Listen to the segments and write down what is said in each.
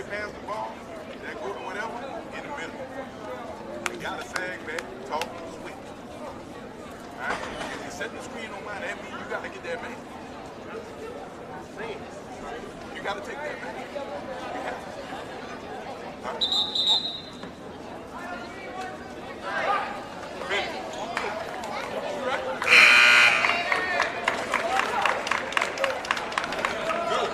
pass the ball, that screen on mine. That means you got to get that man. You got to take that man. You have to. All right. Ready? You ready? Good.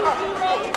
Rebound!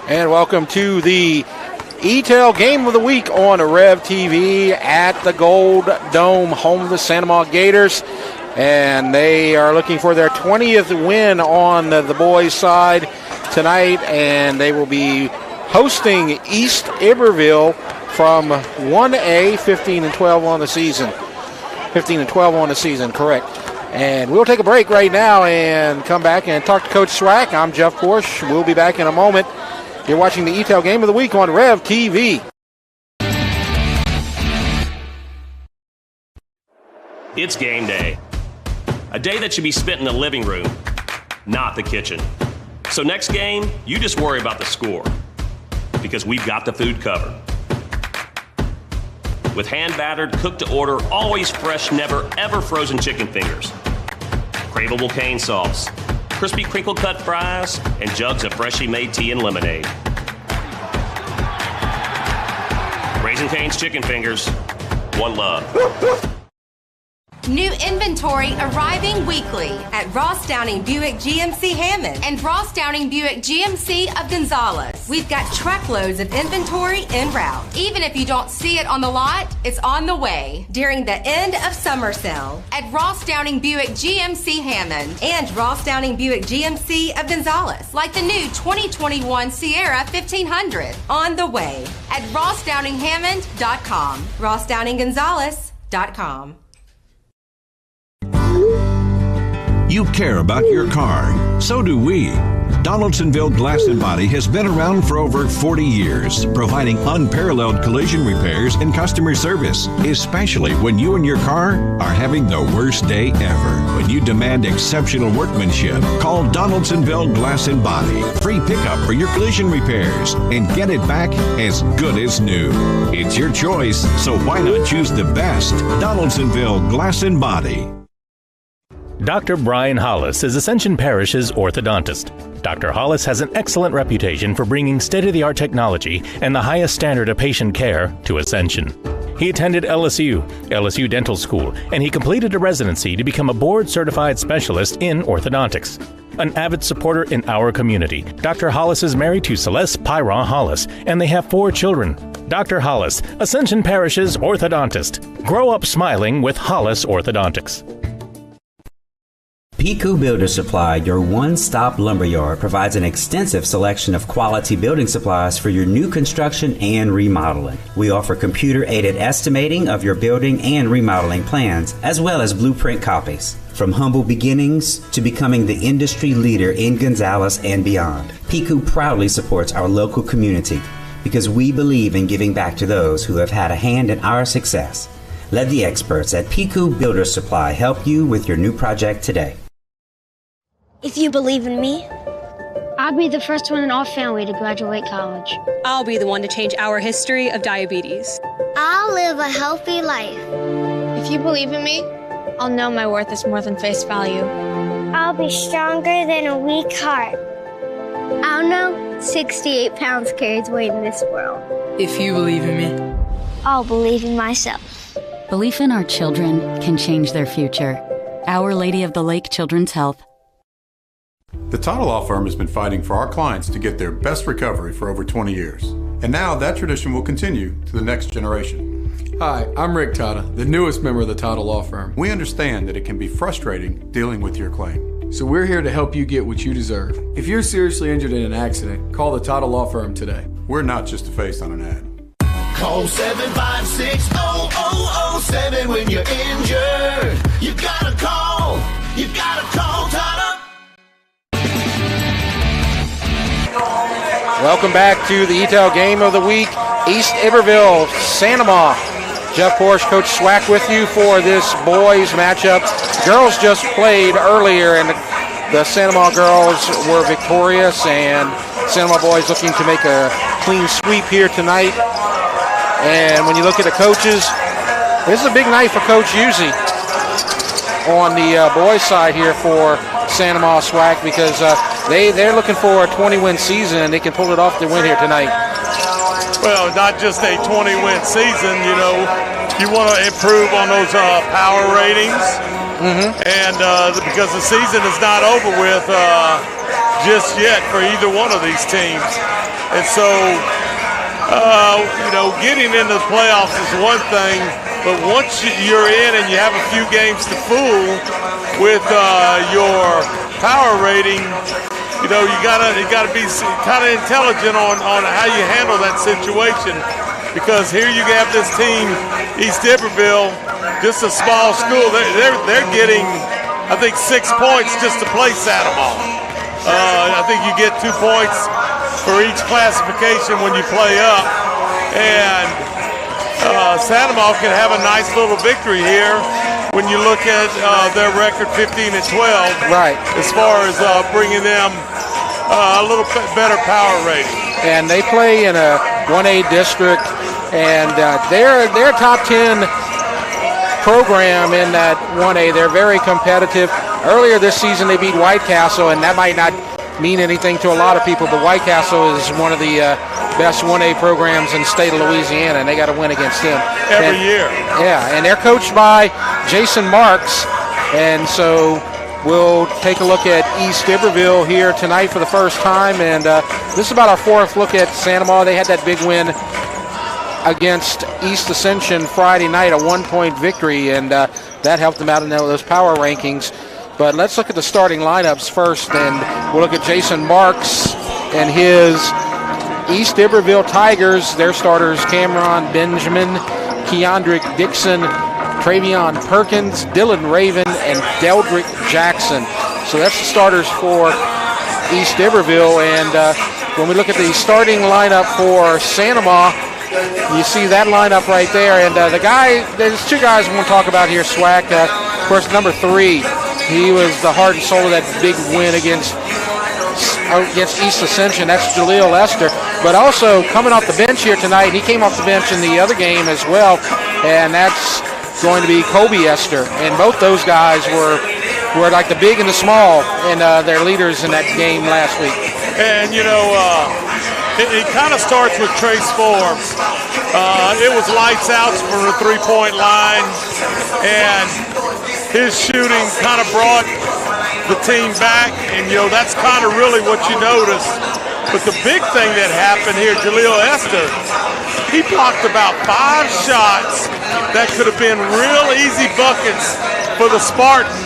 And welcome to the EATEL Game of the Week on REV TV at the Gold Dome, home of the Amant Gators. And they are looking for their 20th win on the boys' side tonight, and they will be hosting East Iberville from 1A, 15-12 on the season. 15-12 on the season, correct. And we'll take a break right now and come back and talk to Coach Swack. I'm Jeff Porsche. We'll be back in a moment. You're watching the EATEL Game of the Week on REV TV. It's game day. A day that should be spent in the living room, not the kitchen. So next game, you just worry about the score, because we've got the food covered. With hand-battered, cooked-to-order, always fresh, never, ever frozen chicken fingers, craveable cane sauce, crispy crinkle-cut fries, and jugs of freshly made tea and lemonade. Raising Cane's Chicken Fingers, one love. New inventory arriving weekly at Ross Downing Buick GMC Hammond and Ross Downing Buick GMC of Gonzales. We've got truckloads of inventory en route. Even if you don't see it on the lot, it's on the way during the end of summer sale at Ross Downing Buick GMC Hammond and Ross Downing Buick GMC of Gonzales. Like the new 2021 Sierra 1500 on the way at RossDowningHammond.com. RossDowningGonzales.com. You care about your car. So do we. Donaldsonville Glass and Body has been around for over 40 years, providing unparalleled collision repairs and customer service, especially when you and your car are having the worst day ever. When you demand exceptional workmanship, call Donaldsonville Glass and Body. Free pickup for your collision repairs and get it back as good as new. It's your choice, so why not choose the best? Donaldsonville Glass and Body. Dr. Brian Hollis is Ascension Parish's orthodontist. Dr. Hollis has an excellent reputation for bringing state-of-the-art technology and the highest standard of patient care to Ascension. He attended LSU Dental School, and he completed a residency to become a board-certified specialist in orthodontics. An avid supporter in our community, Dr. Hollis is married to Celeste Pyron Hollis, and they have 4 children. Dr. Hollis, Ascension Parish's orthodontist. Grow up smiling with Hollis Orthodontics. Piku Builder Supply, your one-stop lumberyard, provides an extensive selection of quality building supplies for your new construction and remodeling. We offer computer-aided estimating of your building and remodeling plans, as well as blueprint copies. From humble beginnings to becoming the industry leader in Gonzales and beyond, Piku proudly supports our local community because we believe in giving back to those who have had a hand in our success. Let the experts at Piku Builder Supply help you with your new project today. If you believe in me, I'll be the first one in our family to graduate college. I'll be the one to change our history of diabetes. I'll live a healthy life. If you believe in me, I'll know my worth is more than face value. I'll be stronger than a weak heart. I'll know 68 pounds carries weight in this world. If you believe in me, I'll believe in myself. Belief in our children can change their future. Our Lady of the Lake Children's Health. The Title Law Firm has been fighting for our clients to get their best recovery for over 20 years. And now that tradition will continue to the next generation. Hi, I'm Rick Tata, the newest member of the Title Law Firm. We understand that it can be frustrating dealing with your claim. So we're here to help you get what you deserve. If you're seriously injured in an accident, call the Title Law Firm today. We're not just a face on an ad. Call 756-0007 when you're injured. You gotta call Tata. Welcome back to the EATEL Game of the Week. East Iberville, Santa Ma. Jeff Porsche, Coach Swack with you for this boys matchup. Girls just played earlier, and the Santa Ma girls were victorious, and Santa Ma boys looking to make a clean sweep here tonight. And when you look at the coaches, this is a big night for Coach Uzzi on the boys side here for Santa Ma Swack, because they're looking for a 20-win season, and they can pull it off to win here tonight. Well, not just a 20-win season, you know, you want to improve on those power ratings, and because the season is not over with just yet for either one of these teams. And so, you know, getting into the playoffs is one thing, but once you're in and you have a few games to fool with your power rating, you know, you gotta be kind of intelligent on how you handle that situation, because here you have this team, East Iberville, just a small school. They're getting, I think, 6 points just to play Santa Ma. I think you get 2 points for each classification when you play up, and Santa Ma can have a nice little victory here when you look at their record 15-12, right, as far as bringing them a little bit better power rating. And they play in a 1A district, and they're top 10 program in that 1A. They're very competitive. Earlier this season they beat White Castle, and that might not mean anything to a lot of people, but White Castle is one of the best 1A programs in the state of Louisiana, and they got to win against them every year. Yeah, and they're coached by Jason Marks. And so we'll take a look at East Iberville here tonight for the first time. And this is about our fourth look at Santa Maria. They had that big win against East Ascension Friday night, a 1-point victory, and that helped them out in those power rankings. But let's look at the starting lineups first, and we'll look at Jason Marks and his East Iberville Tigers. Their starters: Cameron Benjamin, Keandrick Dixon, Travion Perkins, Dylan Raven, and Deldrick Jackson. So that's the starters for East Iberville. And when we look at the starting lineup for Santa Maria, you see that lineup right there. And there's two guys we want to talk about here. Swack, of course, number 3. He was the heart and soul of that big win against East Ascension. That's Jaleel Lester. But also coming off the bench here tonight, he came off the bench in the other game as well, and that's going to be Kobe Esther. And both those guys were like the big and the small, and their leaders in that game last week. And, it kind of starts with Trace Forbes. It was lights out from the three-point line, and his shooting kind of brought the team back, and, that's kind of really what you notice. But the big thing that happened here, Jaleel Esther, he blocked about 5 shots that could have been real easy buckets for the Spartans,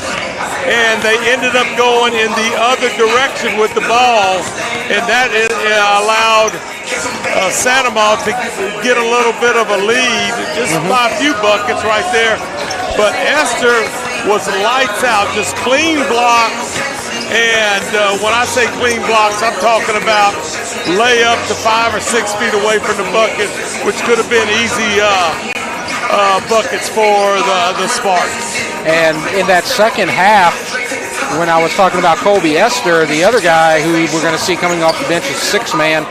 and they ended up going in the other direction with the ball, and that allowed Santa Maria to get a little bit of a lead, just by a few buckets right there. But Esther was lights out, just clean blocks. And when I say clean blocks, I'm talking about lay up to 5 or 6 feet away from the bucket, which could have been easy buckets for the Spartans. And in that second half, when I was talking about Kobe Esther, the other guy who we're going to see coming off the bench is 6-man.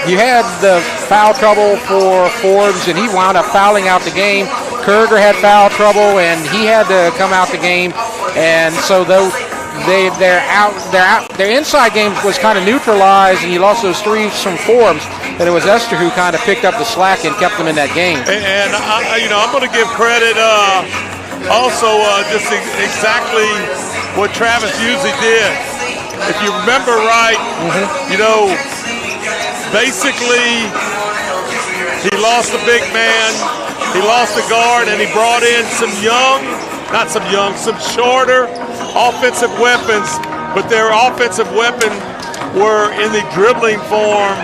You had the foul trouble for Forbes, and he wound up fouling out the game. Kurger had foul trouble, and he had to come out the game. And so their inside game was kind of neutralized, and you lost those threes from Forbes. And it was Esther who kind of picked up the slack and kept them in that game. And I'm going to give credit also just exactly what Travis usually did. If you remember right, basically he lost the big man, he lost the guard, and he brought in some shorter offensive weapons, but their offensive weapon were in the dribbling form,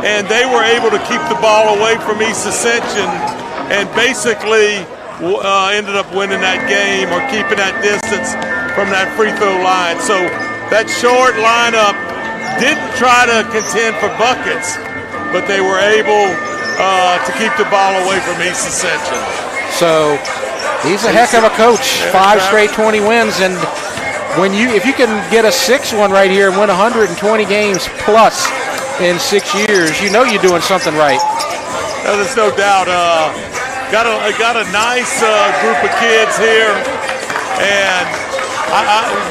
and they were able to keep the ball away from East Ascension and basically ended up winning that game or keeping that distance from that free throw line. So that short lineup didn't try to contend for buckets, but they were able to keep the ball away from East Ascension. So he's a heck of a coach. 5 straight 20 wins, and if you can get a 6th one right here and win 120 games plus in 6 years, you're doing something right. No, there's no doubt. Got a nice group of kids here, and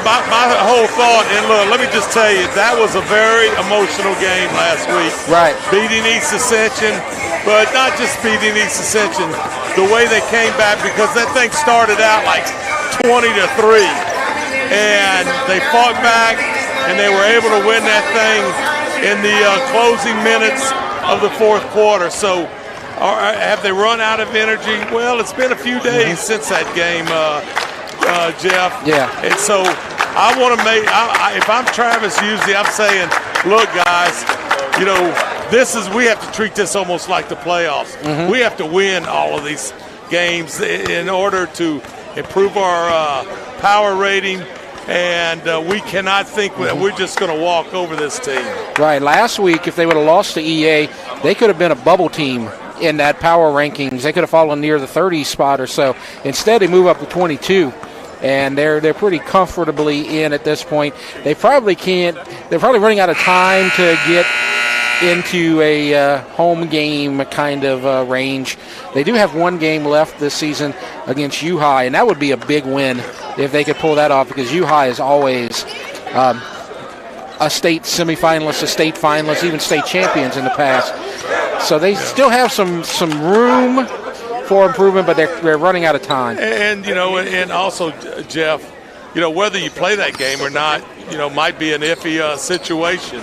my whole thought, and look, let me just tell you, that was a very emotional game last week. Right. Beating East Ascension, but not just beating East Ascension, the way they came back, because that thing started out like 20-3, and they fought back, and they were able to win that thing in the closing minutes of the 4th quarter. So have they run out of energy? Well, it's been a few days since that game, Jeff. Yeah. And so I want to if I'm Travis, usually I'm saying, look, guys, we have to treat this almost like the playoffs. We have to win all of these games in order to improve our power rating, and we cannot think that we're just going to walk over this team. Right. Last week, if they would have lost to EA, they could have been a bubble team in that power rankings. They could have fallen near the 30 spot or so. Instead, they move up to 22, and they're pretty comfortably in at this point. They're probably running out of time to get into a home game kind of range. They do have one game left this season against U-High, and that would be a big win if they could pull that off, because U-High is always a state semifinalist, a state finalist, even state champions in the past. So they still have some room for improvement, but they're running out of time. And and also, Jeff, whether you play that game or not, might be an iffy situation.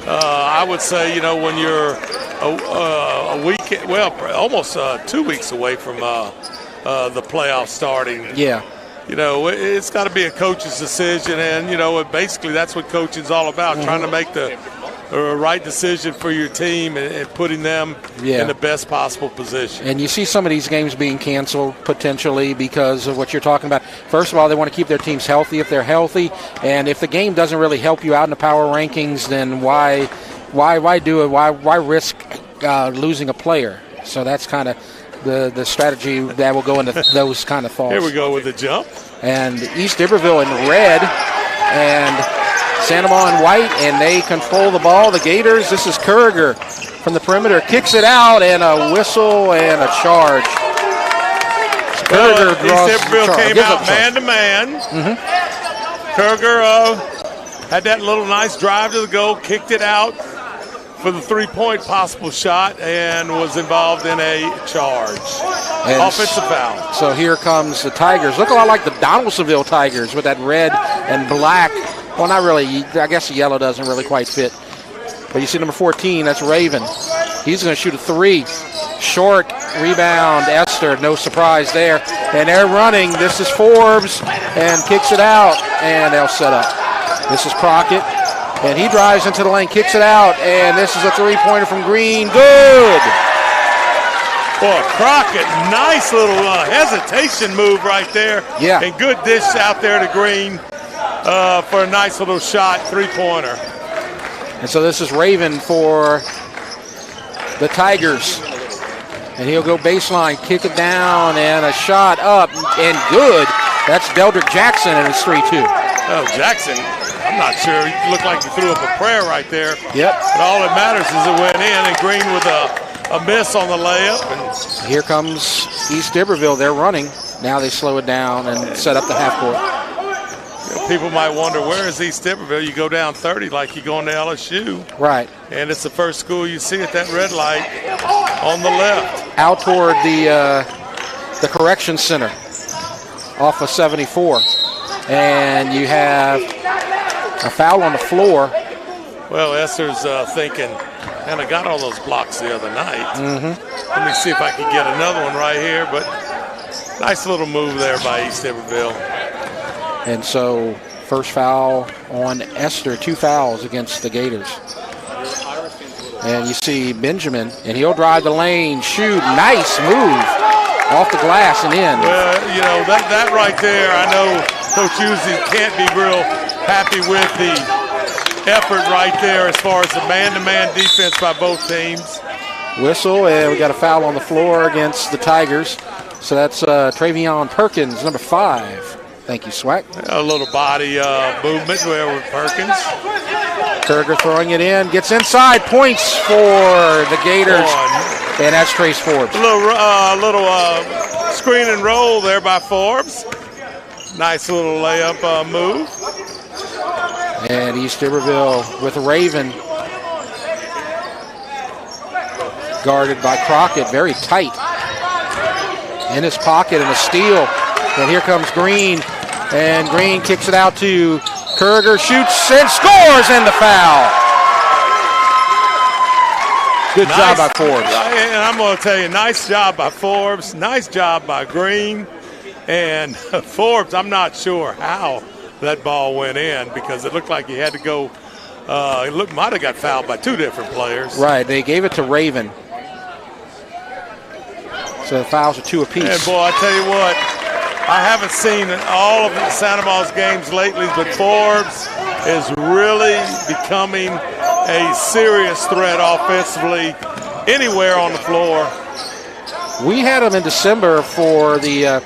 I would say, when you're a week, almost 2 weeks away from the playoffs starting. Yeah. It's got to be a coach's decision, and basically that's what coaching's all about, trying to make the right decision for your team and putting them in the best possible position. And you see some of these games being canceled potentially because of what you're talking about. First of all, they want to keep their teams healthy if they're healthy, and if the game doesn't really help you out in the power rankings, then why do it? Why risk losing a player? So that's kind of the strategy that will go into those kind of thoughts. Here we go with the jump. And East Iberville in red and Sandoval in white, and they control the ball. The Gators, this is Kurger from the perimeter, kicks it out, and a whistle and a charge. Kurger draws East Iberville came out man-to-man. Kurger had that little nice drive to the goal, kicked it out for the three-point possible shot, and was involved in a charge. And offensive foul. So here comes the Tigers. Look a lot like the Donaldsonville Tigers with that red and black. Well, not really. I guess the yellow doesn't really quite fit. But you see number 14, that's Raven. He's going to shoot a three. Short rebound, Esther, no surprise there. And they're running. This is Forbes, and kicks it out, and they'll set up. This is Crockett. And he drives into the lane, kicks it out, and this is a three-pointer from Green. Good! Boy, Crockett, nice little hesitation move right there. Yeah. And good dish out there to Green for a nice little shot, three-pointer. And so this is Raven for the Tigers. And he'll go baseline, kick it down, and a shot up, and good. That's Deldrick Jackson, and it's 3-2. Oh, Jackson. I'm not sure. He looked like he threw up a prayer right there. Yep. But all that matters is it went in, and Green with a miss on the layup. And here comes East Iberville. They're running. Now they slow it down and set up the half court. People might wonder, where is East Iberville? You go down 30 like you're going to LSU. Right. And it's the first school you see at that red light on the left. Out toward the correction center off of 74. And you have a foul on the floor. Well, Esther's thinking, man, I got all those blocks the other night. Let me see if I can get another one right here. But nice little move there by East Iberville. And so first foul on Esther, 2 fouls against the Gators. And you see Benjamin, and he'll drive the lane, shoot, nice move off the glass and in. Well, that right there, I know Coach Uzi can't be real happy with the effort right there as far as the man-to-man defense by both teams. Whistle, and we got a foul on the floor against the Tigers. So that's Travion Perkins, number 5. Thank you, Swack. A little body movement there with Perkins. Kurger throwing it in, gets inside, points for the Gators, and that's Trace Forbes. A little screen and roll there by Forbes. Nice little layup move. And East Iberville with Raven. Guarded by Crockett, very tight. In his pocket and a steal. And here comes Green. And Green kicks it out to Kurger, shoots and scores, and the foul. Good job by Forbes. And I'm going to tell you, nice job by Forbes. Nice job by Green. And Forbes, I'm not sure how that ball went in because it looked like he had to go. Might have got fouled by 2 different players. Right, they gave it to Raven. So the fouls are 2 apiece. And boy, I tell you what, I haven't seen all of Sandoval's games lately, but Forbes is really becoming a serious threat offensively anywhere on the floor. We had him in December for the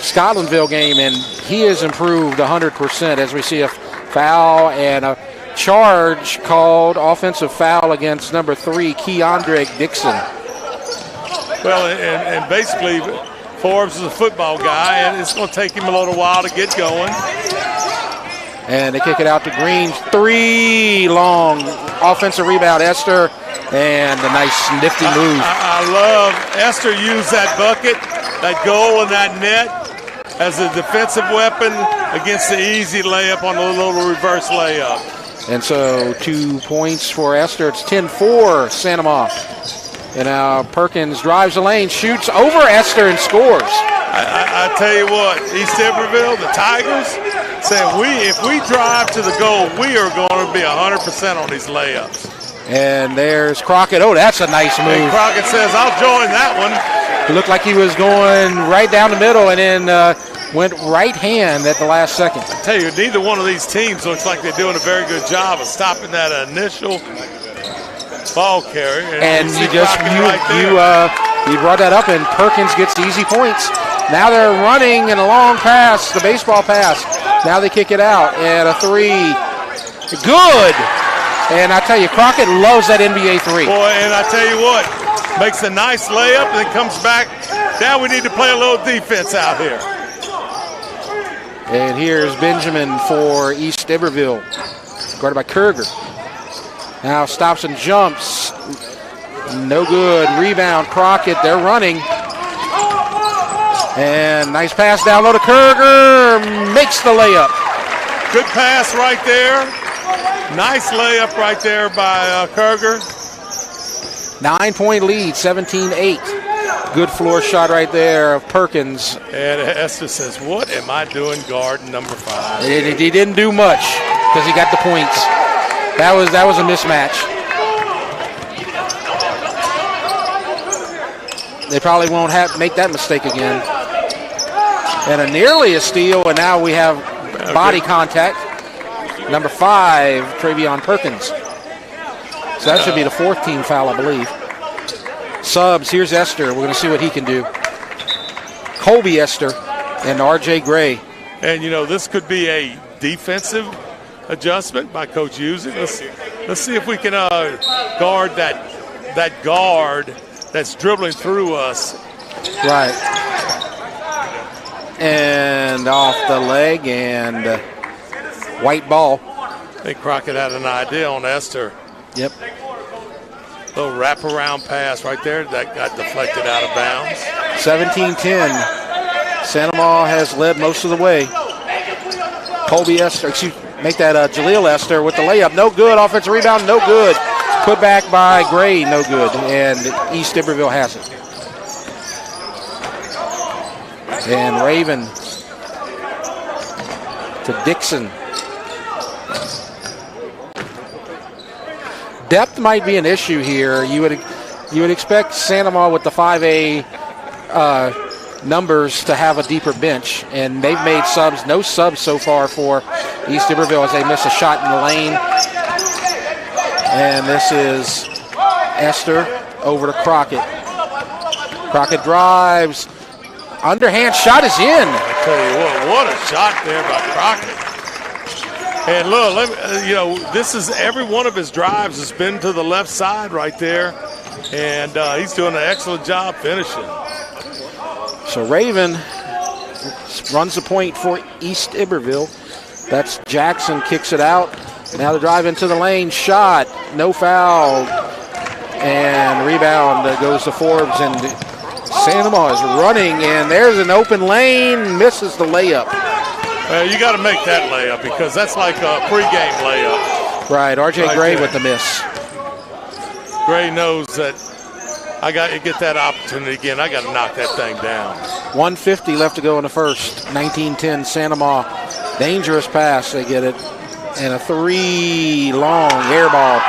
Scotlandville game, and he has improved 100% as we see a foul and a charge called, offensive foul against number 3, Keandre Dixon. Well, and basically Forbes is a football guy, and it's going to take him a little while to get going. And they kick it out to Green. 3 long offensive rebound, Esther, And a nice nifty move. I love Esther used that bucket, that goal and that net as a defensive weapon against the easy layup on a little reverse layup. And so 2 points for Esther. It's 10-4 Santa Ma. And now Perkins drives the lane, shoots over Esther and scores. I tell you what, East Iberville, the Tigers, saying if we drive to the goal, we are going to be 100% on these layups. And there's Crockett. Oh, that's a nice move. And Crockett says, I'll join that one. It looked like he was going right down the middle and then went right hand at the last second. I tell you, neither one of these teams looks like they're doing a very good job of stopping that initial ball carry. And you brought that up, and Perkins gets easy points. Now they're running in a long pass, the baseball pass. Now they kick it out, and a three. Good. And I tell you, Crockett loves that NBA three. Boy, and I tell you what, makes a nice layup and then comes back. Now we need to play a little defense out here. And here's Benjamin for East Iberville, guarded by Kurger. Now stops and jumps. No good. Rebound, Crockett. They're running. And nice pass down low to Kurger. Makes the layup. Good pass right there. Nice layup right there by Kurger. 9-point lead, 17-8. Good floor shot right there of Perkins. And Esther says, what am I doing guarding number 5? He didn't do much because he got the points. That was a mismatch. They probably won't make that mistake again. And nearly a steal, and now we have body contact. Number 5, Travion Perkins. So that should be the 4th team foul, I believe. Subs, here's Esther. We're going to see what he can do. Colby Esther and R.J. Gray. And, this could be a defensive adjustment by Coach Usick. Let's see if we can guard that guard that's dribbling through us. Right. And off the leg and white ball. I think Crockett had an idea on Esther. Yep. Little wraparound pass right there that got deflected out of bounds. 17-10. Santa Ma has led most of the way. Colby Esther, make that Jaleel Esther with the layup. No good. Offensive rebound, no good. Put back by Gray, no good. And East Iberville has it. And Raven to Dixon. Depth might be an issue here. You would expect Santa Ma with the 5A numbers to have a deeper bench, and they've made subs. No subs so far for East Iberville as they miss a shot in the lane. And this is Esther over to Crockett. Crockett drives. Underhand shot is in. I tell you what a shot there by Crockett. And look, this is every one of his drives has been to the left side right there, and he's doing an excellent job finishing. So Raven runs the point for East Iberville. That's Jackson, kicks it out. Now the drive into the lane, shot, no foul, and rebound goes to Forbes, and Santa Ma is running, and there's an open lane, misses the layup. Well, you got to make that layup because that's like a pregame layup. Right, R.J. Gray with the miss. Gray knows that I got to get that opportunity again. I got to knock that thing down. 1:50 left to go in the first. 19-10 Santa Ma. Dangerous pass, they get it. And a 3 long air ball.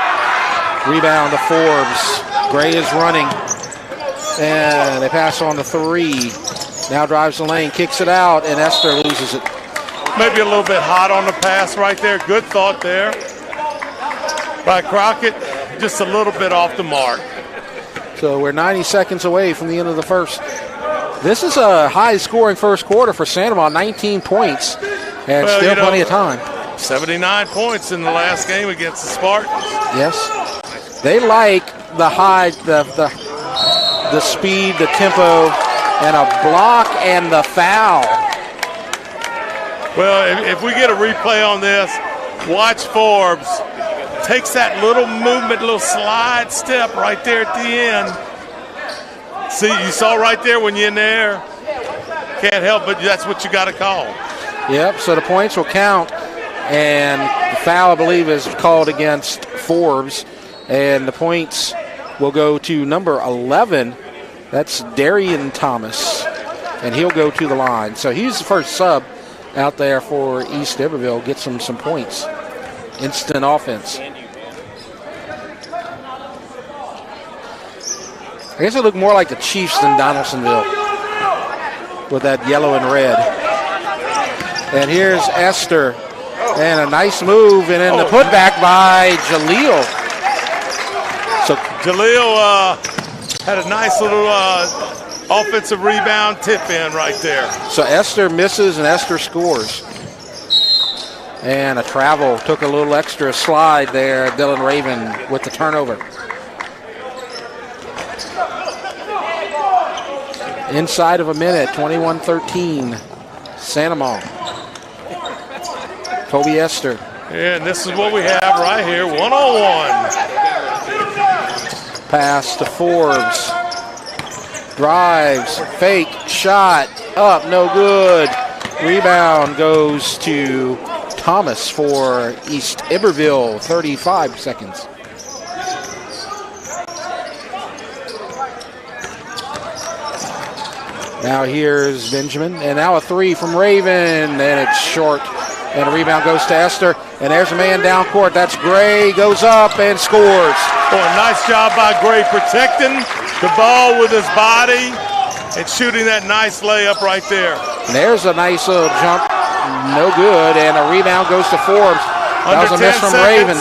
Rebound to Forbes. Gray is running. And they pass on the 3. Now drives the lane, kicks it out, and Esther loses it. Maybe a little bit hot on the pass right there. Good thought there by Crockett. Just a little bit off the mark. So we're 90 seconds away from the end of the first. This is a high-scoring first quarter for Santa Ma, 19 points, and still plenty of time. 79 points in the last game against the Spartans. Yes. They like the high, the speed, the tempo, and a block and the foul. Well, if we get a replay on this, watch Forbes takes that little movement, little slide step right there at the end. See, you saw right there when you're in there. Can't help but that's what you got to call. Yep, so the points will count. And the foul, I believe, is called against Forbes. And the points will go to number 11. That's Darian Thomas. And he'll go to the line. So he's the first sub out there for East Iberville. Gets him some points. Instant offense. I guess it looked more like the Chiefs than Donaldsonville with that yellow and red. And here's Esther. And a nice move, and then the putback by Jaleel. So Jaleel had a nice little offensive rebound tip-in right there. So Esther misses, and Esther scores. And a travel, took a little extra slide there. Dylan Raven with the turnover. Inside of a minute, 21-13, Santa Maria. Kobe Esther. And this is what we have right here, 1-on-1. Pass to Forbes. Drives, fake, shot, up, no good. Rebound goes to Thomas for East Iberville, 35 seconds. Now here's Benjamin, and now a three from Raven, and it's short. And a rebound goes to Esther, and there's a man down court. That's Gray, goes up and scores. Oh, a nice job by Gray protecting the ball with his body and shooting that nice layup right there. And there's a nice little jump, no good, and a rebound goes to Forbes. That was a miss from Raven.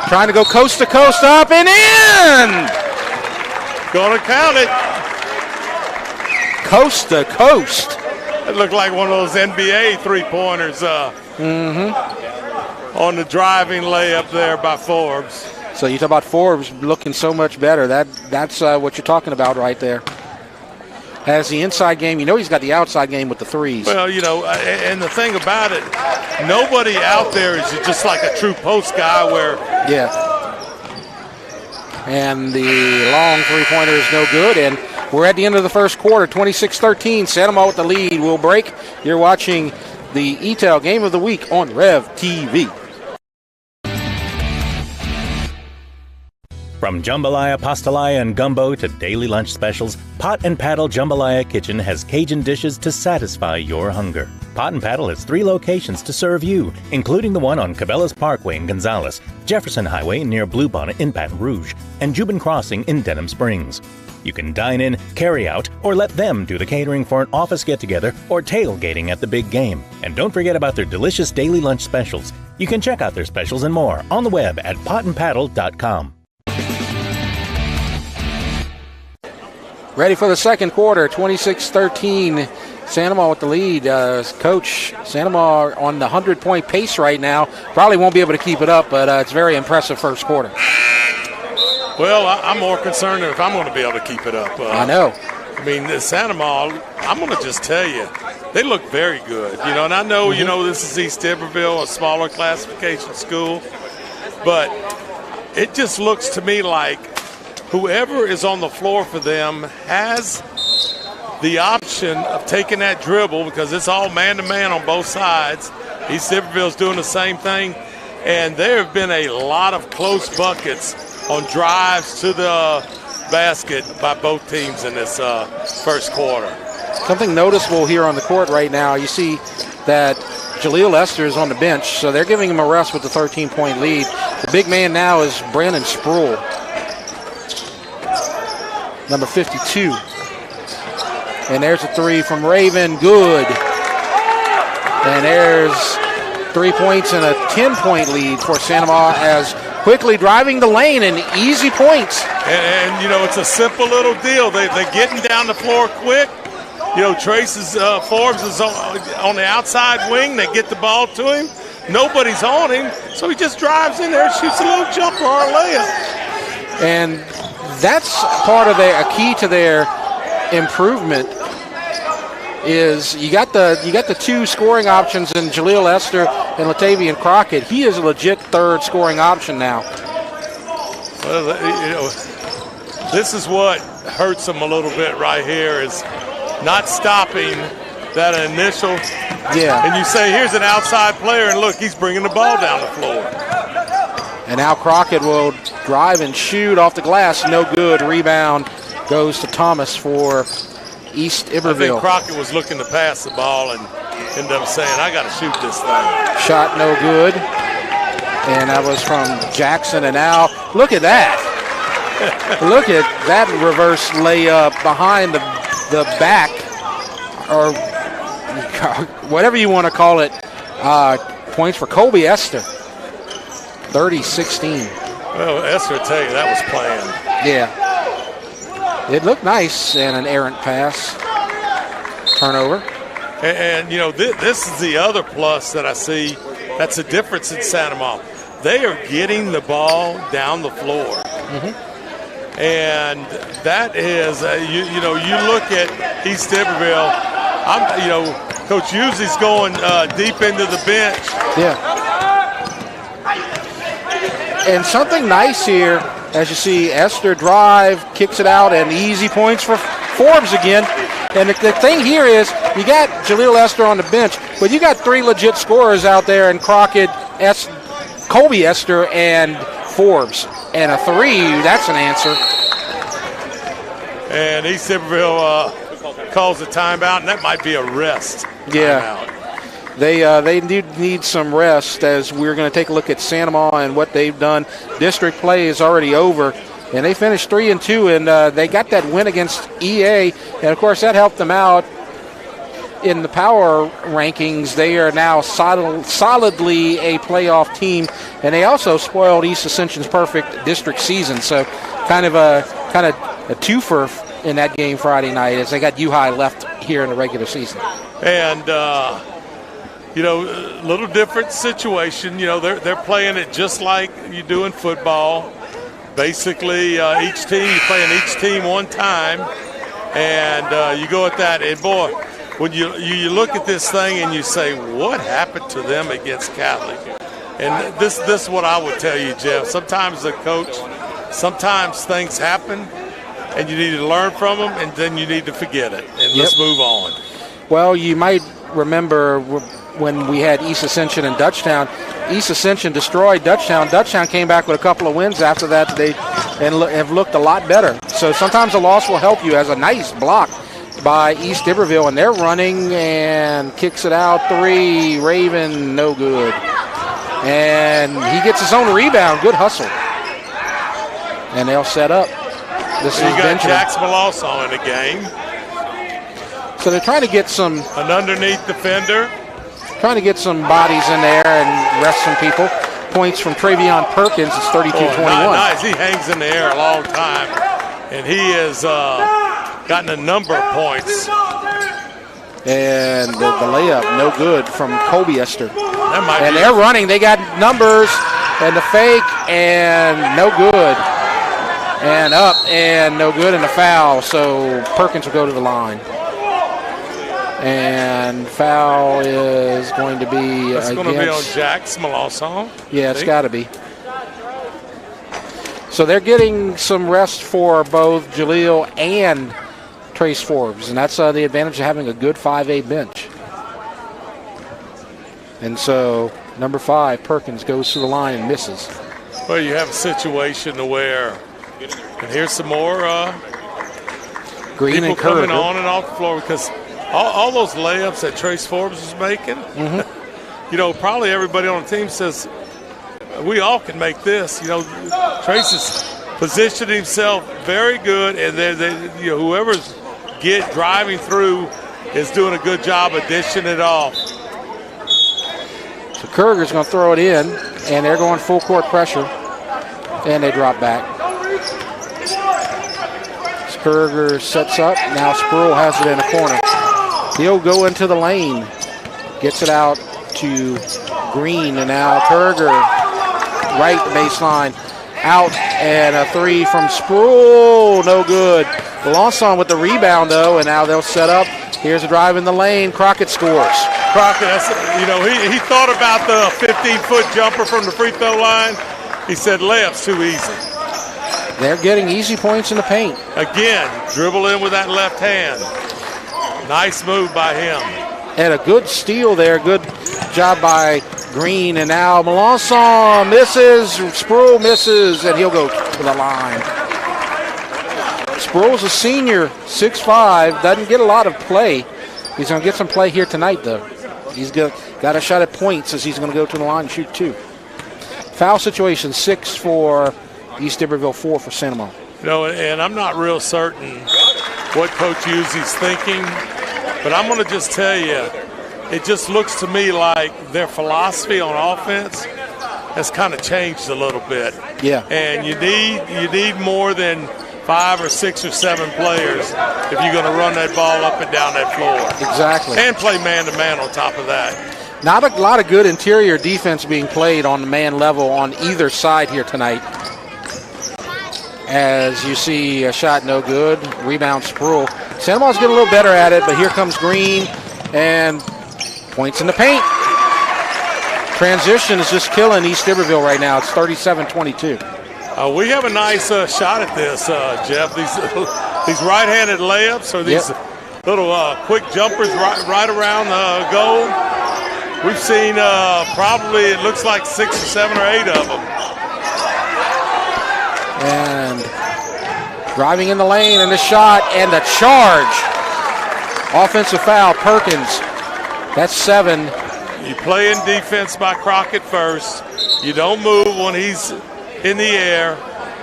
Trying to go coast to coast, up and in! Gonna count it. Coast to coast. It looked like one of those NBA three-pointers on the driving layup there by Forbes. So you talk about Forbes looking so much better. That's what you're talking about right there. Has the inside game. You know he's got the outside game with the threes. Well, you know, and the thing about it, nobody out there is just like a true post guy where. Yeah. And the long three-pointer is no good, and we're at the end of the first quarter, 26-13. Santa Maria with the lead. We'll break. You're watching the EATEL Game of the Week on REV TV. From jambalaya, pastalaya, and gumbo to daily lunch specials, Pot and Paddle Jambalaya Kitchen has Cajun dishes to satisfy your hunger. Pot and Paddle has 3 locations to serve you, including the one on Cabela's Parkway in Gonzales, Jefferson Highway near Bluebonnet in Baton Rouge, and Jubin Crossing in Denham Springs. You can dine in, carry out, or let them do the catering for an office get-together or tailgating at the big game. And don't forget about their delicious daily lunch specials. You can check out their specials and more on the web at potandpaddle.com. Ready for the second quarter, 26-13. Santa Maria with the lead. Coach, Santa Maria on the 100-point pace right now. Probably won't be able to keep it up, but it's very impressive first quarter. Well, I'm more concerned if I'm going to be able to keep it up. I know. I mean, Santa Maria, I'm going to just tell you, they look very good. You know, and I know, you know, this is East Iberville, a smaller classification school, but it just looks to me like whoever is on the floor for them has the option of taking that dribble because it's all man-to-man on both sides. East Iberville's doing the same thing, and there have been a lot of close buckets on drives to the basket by both teams in this first quarter. Something noticeable here on the court right now, you see that Jaleel Esther is on the bench, so they're giving him a rest with the 13-point lead. The big man now is Brandon Sproul, number 52. And there's a three from Raven, good. And there's 3 points and a 10-point lead for Santa Maria as quickly driving the lane and easy points. And you know, it's a simple little deal. They're getting down the floor quick. You know, Forbes is on the outside wing. They get the ball to him. Nobody's on him, so he just drives in there and shoots a little jumper or a layup. And that's part of a key to their improvement is you got the two scoring options in Jaleel Esther and Latavian Crockett. He is a legit third scoring option now. Well, this is what hurts them a little bit right here is not stopping that initial. Yeah. And you say, here's an outside player, and look, he's bringing the ball down the floor. And now Crockett will drive and shoot off the glass. No good. Rebound goes to Thomas for East Iberville. I think Crockett was looking to pass the ball and ended up saying, I got to shoot this thing. Shot no good. And that was from Jackson. And now, look at that. Look at that reverse layup behind the back, or whatever you want to call it. Points for Colby Esther. 30-16. Well, Esther, I tell you, that was planned. Yeah. It looked nice, and an errant pass. Turnover. And you know, this is the other plus that I see. That's a difference in Santa Monica. They are getting the ball down the floor. Mm-hmm. And that is, you know, you look at East Iberville, Coach Use's going deep into the bench. Yeah. And something nice here, as you see, Esther drive, kicks it out, and easy points for Forbes again. And the thing here is, you got Jaleel Esther on the bench, but you got three legit scorers out there in Crockett, Colby Esther, and Forbes. And a three, that's an answer. And East Iberville calls a timeout, and that might be a rest. Yeah. Timeout. They need some rest, as we're going to take a look at Santa Monica and what they've done. District play is already over, and they finished 3-2, and they got that win against EA, and of course that helped them out in the power rankings. They are now solidly a playoff team, and they also spoiled East Ascension's perfect district season. So kind of a twofer in that game Friday night, as they got U-High left here in the regular season. And you know, a little different situation. You know, they're playing it just like you do in football. Basically, you're playing each team one time, and you go at that. And boy, when you look at this thing and you say, what happened to them against Catholic? And this is what I would tell you, Jeff. Sometimes as a coach, sometimes things happen, and you need to learn from them, and then you need to forget it, and let's move on. Well, you might remember when we had East Ascension and Dutchtown. East Ascension destroyed Dutchtown. Dutchtown came back with a couple of wins after that and have looked a lot better. So sometimes a loss will help you. As a nice block by East Iberville, and they're running and kicks it out. Three, Raven, no good. And he gets his own rebound. Good hustle. And they'll set up. This is got Benjamin. Jackson Malaw in the game. So they're trying to get an underneath defender. Trying to get some bodies in there and rest some people. Points from Travion Perkins. It's 32-21. Nice. He hangs in the air a long time. And he has gotten a number of points. And the layup, no good from Colby Esther. And they're running. They got numbers. And the fake, and no good. And up, and no good, and a foul. So Perkins will go to the line. And foul is going to be It's going to be on Jack Smalawson. Yeah, it's got to be. So they're getting some rest for both Jaleel and Trace Forbes, and that's the advantage of having a good 5A bench. And so number 5, Perkins, goes to the line and misses. Well, you have a situation where, and here's some more Green people and coming Kerr on and off the floor, because all those layups that Trace Forbes was making, you know, probably everybody on the team says, we all can make this. You know, Trace has positioned himself very good, and you know, whoever's driving through is doing a good job of dishing it off. So Kerger's going to throw it in, and they're going full court pressure, and they drop back. Kerger sets up. Now Spruill has it in the corner. He'll go into the lane. Gets it out to Green, and now Kerger, right baseline, out, and a three from Spruill, no good. Lawson with the rebound, though, and now they'll set up Here's a drive in the lane. Crockett scores. Crockett, he thought about the 15-foot jumper from the free throw line. He said layup's too easy. They're getting easy points in the paint. Again, dribble in with that left hand. Nice move by him. And a good steal there. Good job by Green. And now Melanson misses. Sproul misses, and he'll go to the line. Sproul's a senior, 6'5", doesn't get a lot of play. He's going to get some play here tonight, though. He's got a shot at points as he's going to go to the line and shoot 2. Foul situation, 6 for East Iberville, 4 for Santa Monica. And I'm not real certain what Coach Uzzi's thinking, but I'm going to just tell you, it just looks to me like their philosophy on offense has kind of changed a little bit. Yeah. And you need more than 5 or 6 or 7 players if you're going to run that ball up and down that floor. Exactly. And play man-to-man on top of that. Not a lot of good interior defense being played on the man level on either side here tonight. As you see, a shot no good. Rebound Sproul. Santa Monica's getting a little better at it, but here comes Green and points in the paint. Transition is just killing East Iberville right now. It's 37-22. We have a nice shot at this, Jeff. These right-handed layups or these little quick jumpers right around the goal. We've seen probably, it looks like 6 or 7 or 8 of them. And driving in the lane and the shot and the charge. Offensive foul, Perkins. That's 7. You play in defense by Crockett first. You don't move when he's in the air.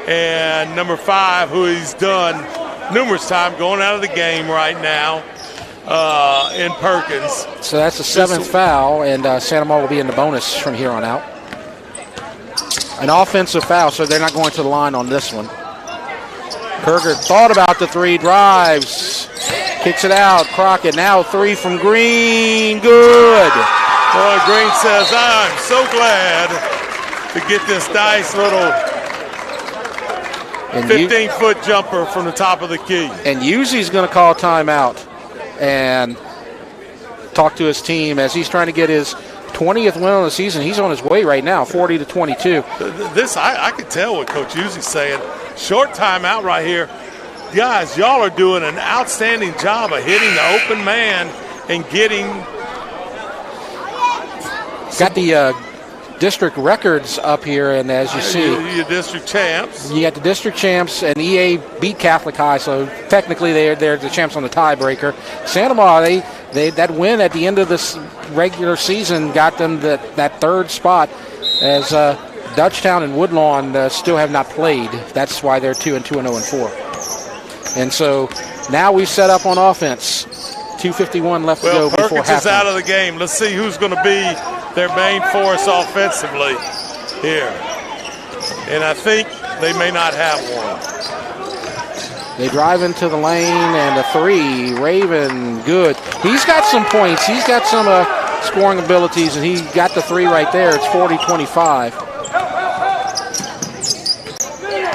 And number 5, who he's done numerous times, going out of the game right now in Perkins. So that's the 7th foul, and Santa Monica will be in the bonus from here on out. An offensive foul, so they're not going to the line on this one. Kerger thought about the 3, drives, kicks it out. Crockett now 3 from Green, good. Boy, Green says, I'm so glad to get this nice little 15-foot jumper from the top of the key. And Uzzi's going to call timeout and talk to his team as he's trying to get his 20th win of the season. He's on his way right now, 40-22. This, I could tell what Coach Uzzi's saying. Short timeout right here. Guys, y'all are doing an outstanding job of hitting the open man and getting. Got the district records up here, and as you see, your district champs. You got the district champs, and EA beat Catholic High, so technically they're the champs on the tiebreaker. Santa Monica, they that win at the end of this regular season got them that 3rd spot, as Dutchtown and Woodlawn still have not played. That's why they're 2-2 and 0-4. And so now we set up on offense. 2:51 left to go before halftime. Perkins is out of the game. Let's see who's going to be their main force offensively here. And I think they may not have one. They drive into the lane, and a 3. Raven, good. He's got some points. He's got some scoring abilities, and he got the 3 right there. It's 40-25.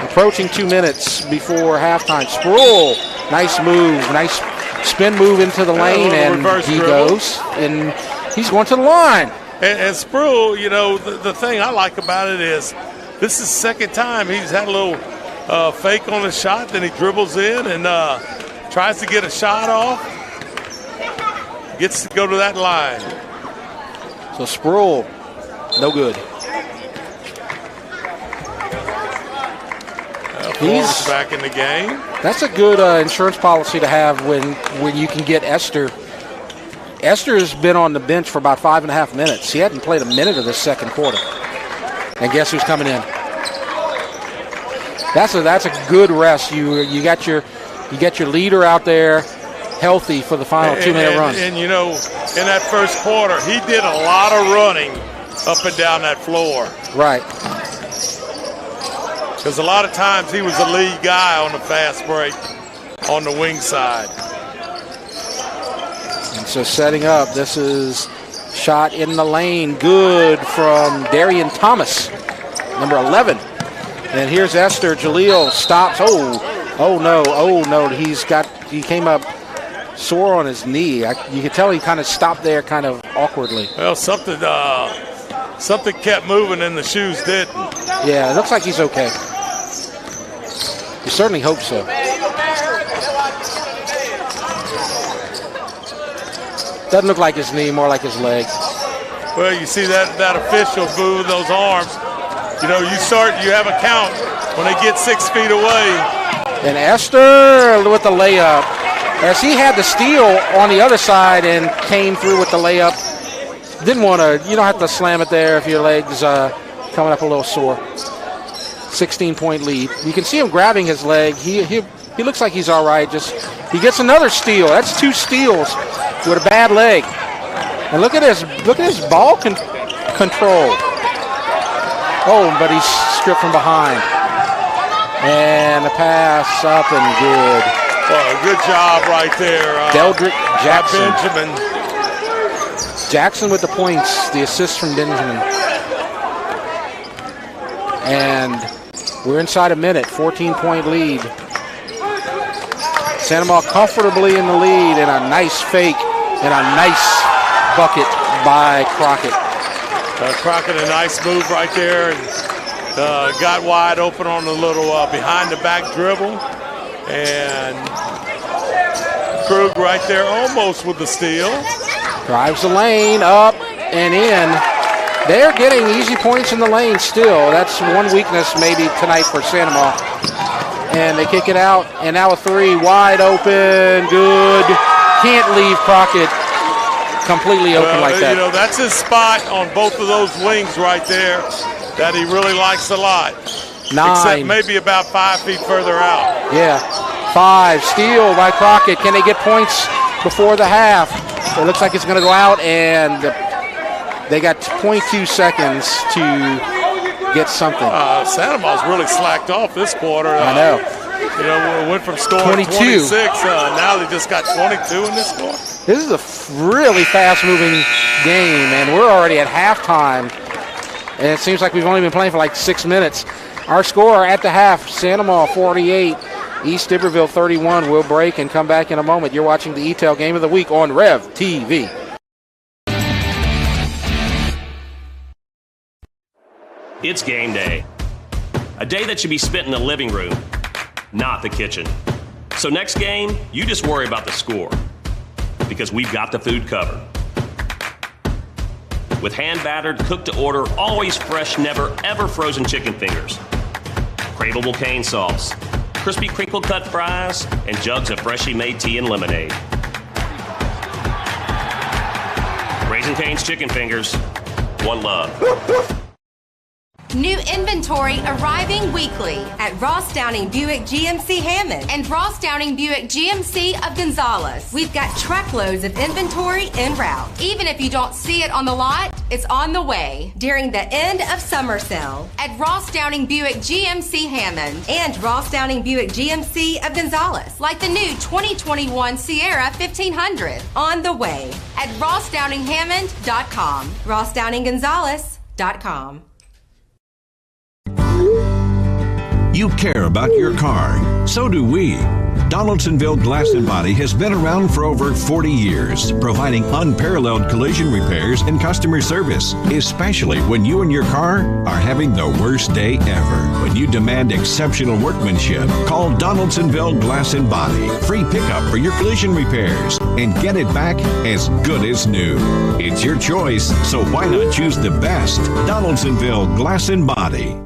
Approaching 2 minutes before halftime. Sproul, nice move, nice spin move into the lane, and he goes, and he's going to the line. And Sproul, the thing I like about it is this is the second time he's had a little fake on the shot, then he dribbles in and tries to get a shot off, gets to go to that line. So Sproul, no good. He's back in the game. That's a good insurance policy to have when you can get Esther. Esther has been on the bench for about 5.5 minutes. He hadn't played a minute of this second quarter. And guess who's coming in? That's a good rest. You got your leader out there healthy for the final 2-minute run. And in that first quarter, he did a lot of running up and down that floor. Right. Because a lot of times he was the lead guy on the fast break on the wing side. And so setting up, this is shot in the lane, good from Darian Thomas, number 11. And here's Esther. Jaleel stops. Oh no. He came up sore on his knee. You could tell he kind of stopped there kind of awkwardly. Well, something kept moving and the shoes didn't. Yeah, it looks like he's okay. You certainly hope so. Doesn't look like his knee, more like his leg. Well, you see that official move those arms. You know, you have a count when they get 6 feet away. And Esther with the layup. As he had the steal on the other side and came through with the layup. Didn't want to, you don't have to slam it there if your leg's coming up a little sore. 16-point lead. You can see him grabbing his leg. He looks like he's all right. He gets another steal. That's 2 steals with a bad leg. And look at his ball control. Oh, but he's stripped from behind. And the pass up and good. Well, good job right there. Deldrick Jackson. Benjamin. Jackson with the points, the assist from Benjamin. And we're inside a minute, 14-point lead. Santa Maria comfortably in the lead, and a nice fake and a nice bucket by Crockett. Crockett, a nice move right there, and got wide open on the little behind-the-back dribble. And Krug right there almost with the steal. Drives the lane, up and in. They're getting easy points in the lane still. That's one weakness maybe tonight for Santa Maria. And they kick it out, and now a 3, wide open, good. Can't leave Crockett completely open like that. You know, that's his spot on both of those wings right there that he really likes a lot. 9. Except maybe about 5 feet further out. Yeah, 5, steal by Crockett. Can they get points before the half? It looks like it's going to go out, and they got 0.2 seconds to get something. Santa Maria's really slacked off this quarter. I know. You know, we went from scoring 26. Now they just got 22 in this score. This is a really fast-moving game, and we're already at halftime. And it seems like we've only been playing for like 6 minutes. Our score at the half, Santa Maria 48, East Iberville 31. We'll break and come back in a moment. You're watching the EATEL Game of the Week on REV TV. It's game day. A day that should be spent in the living room, not the kitchen. So next game, you just worry about the score, because we've got the food covered. With hand-battered, cooked-to-order, always fresh, never, ever frozen chicken fingers, craveable cane sauce, crispy crinkle-cut fries, and jugs of freshly made tea and lemonade. Raising Cane's Chicken Fingers, one love. New inventory arriving weekly at Ross Downing Buick GMC Hammond and Ross Downing Buick GMC of Gonzales. We've got truckloads of inventory en route. Even if you don't see it on the lot, it's on the way during the end of summer sale at Ross Downing Buick GMC Hammond and Ross Downing Buick GMC of Gonzales. Like the new 2021 Sierra 1500 on the way at RossDowningHammond.com. RossDowningGonzales.com. You care about your car. So do we. Donaldsonville Glass and Body has been around for over 40 years, providing unparalleled collision repairs and customer service, especially when you and your car are having the worst day ever. When you demand exceptional workmanship, call Donaldsonville Glass and Body. Free pickup for your collision repairs and get it back as good as new. It's your choice, so why not choose the best? Donaldsonville Glass and Body.